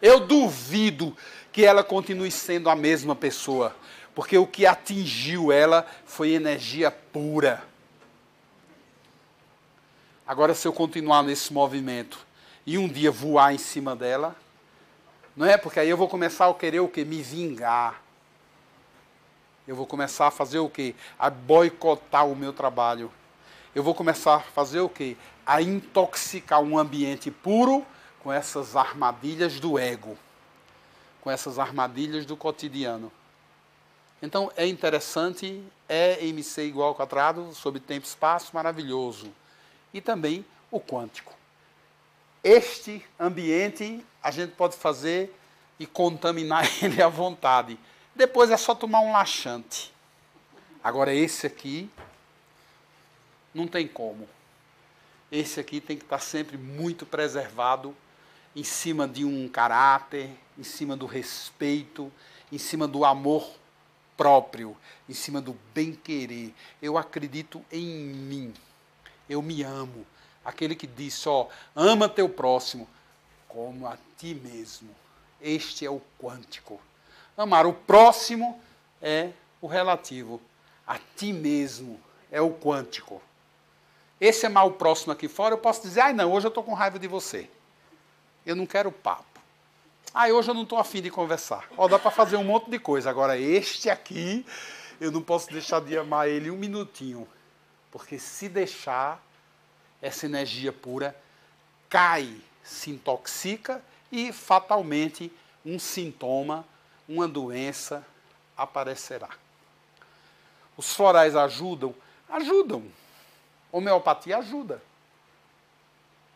Eu duvido que ela continue sendo a mesma pessoa, porque o que atingiu ela foi energia pura. Agora, se eu continuar nesse movimento e um dia voar em cima dela, não é? Porque aí eu vou começar a querer o quê? Me vingar. Eu vou começar a fazer o quê? A boicotar o meu trabalho. Eu vou começar a fazer o quê? A intoxicar um ambiente puro com essas armadilhas do ego, com essas armadilhas do cotidiano. Então, é interessante, é MC igual ao quadrado, sobre tempo e espaço, maravilhoso. E também o quântico. Este ambiente a gente pode fazer e contaminar ele à vontade. Depois é só tomar um laxante. Agora esse aqui, não tem como. Esse aqui tem que estar sempre muito preservado, em cima de um caráter, em cima do respeito, em cima do amor próprio, em cima do bem-querer. Eu acredito em mim. Eu me amo. Aquele que disse, ó, ama teu próximo como a ti mesmo. Este é o quântico. Amar o próximo é o relativo. A ti mesmo é o quântico. Esse amar o próximo aqui fora, eu posso dizer, não, hoje eu estou com raiva de você. Eu não quero papo. Hoje eu não estou afim de conversar. Dá para fazer um monte de coisa. Agora, este aqui, eu não posso deixar de amar ele 1 minutinho. Porque se deixar, essa energia pura cai, se intoxica e fatalmente um sintoma, uma doença aparecerá. Os florais ajudam? Ajudam. Homeopatia ajuda.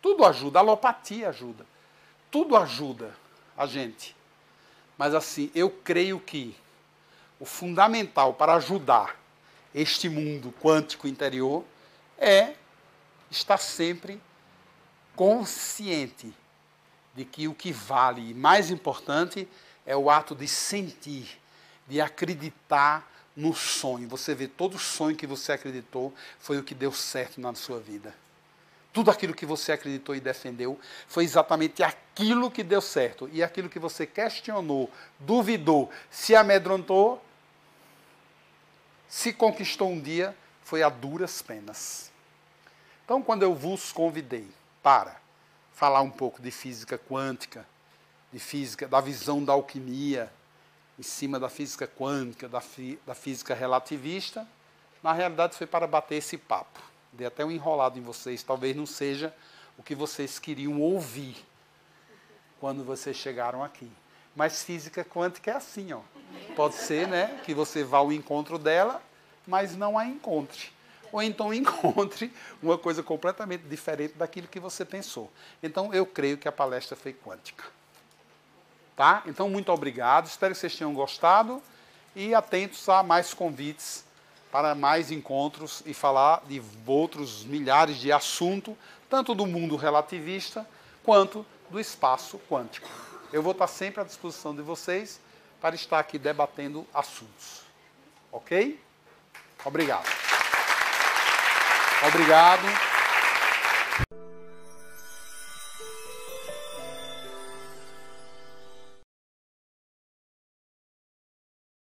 Tudo ajuda. Alopatia ajuda. Tudo ajuda a gente. Mas assim, eu creio que o fundamental para ajudar este mundo quântico interior é estar sempre consciente de que o que vale e mais importante é o ato de sentir, de acreditar no sonho. Você vê, todo sonho que você acreditou foi o que deu certo na sua vida. Tudo aquilo que você acreditou e defendeu foi exatamente aquilo que deu certo. E aquilo que você questionou, duvidou, se amedrontou, se conquistou um dia, foi a duras penas. Então, quando eu vos convidei para falar um pouco de física quântica, de física, da visão da alquimia, em cima da física quântica, da física relativista, na realidade foi para bater esse papo. Dei até um enrolado em vocês, talvez não seja o que vocês queriam ouvir quando vocês chegaram aqui. Mas física quântica é assim, ó. Pode ser, né, que você vá ao encontro dela, mas não a encontre. Ou então encontre uma coisa completamente diferente daquilo que você pensou. Então, eu creio que a palestra foi quântica. Tá? Então, muito obrigado. Espero que vocês tenham gostado e atentos a mais convites para mais encontros e falar de outros milhares de assuntos, tanto do mundo relativista quanto do espaço quântico. Eu vou estar sempre à disposição de vocês para estar aqui debatendo assuntos. Ok? Obrigado. Obrigado.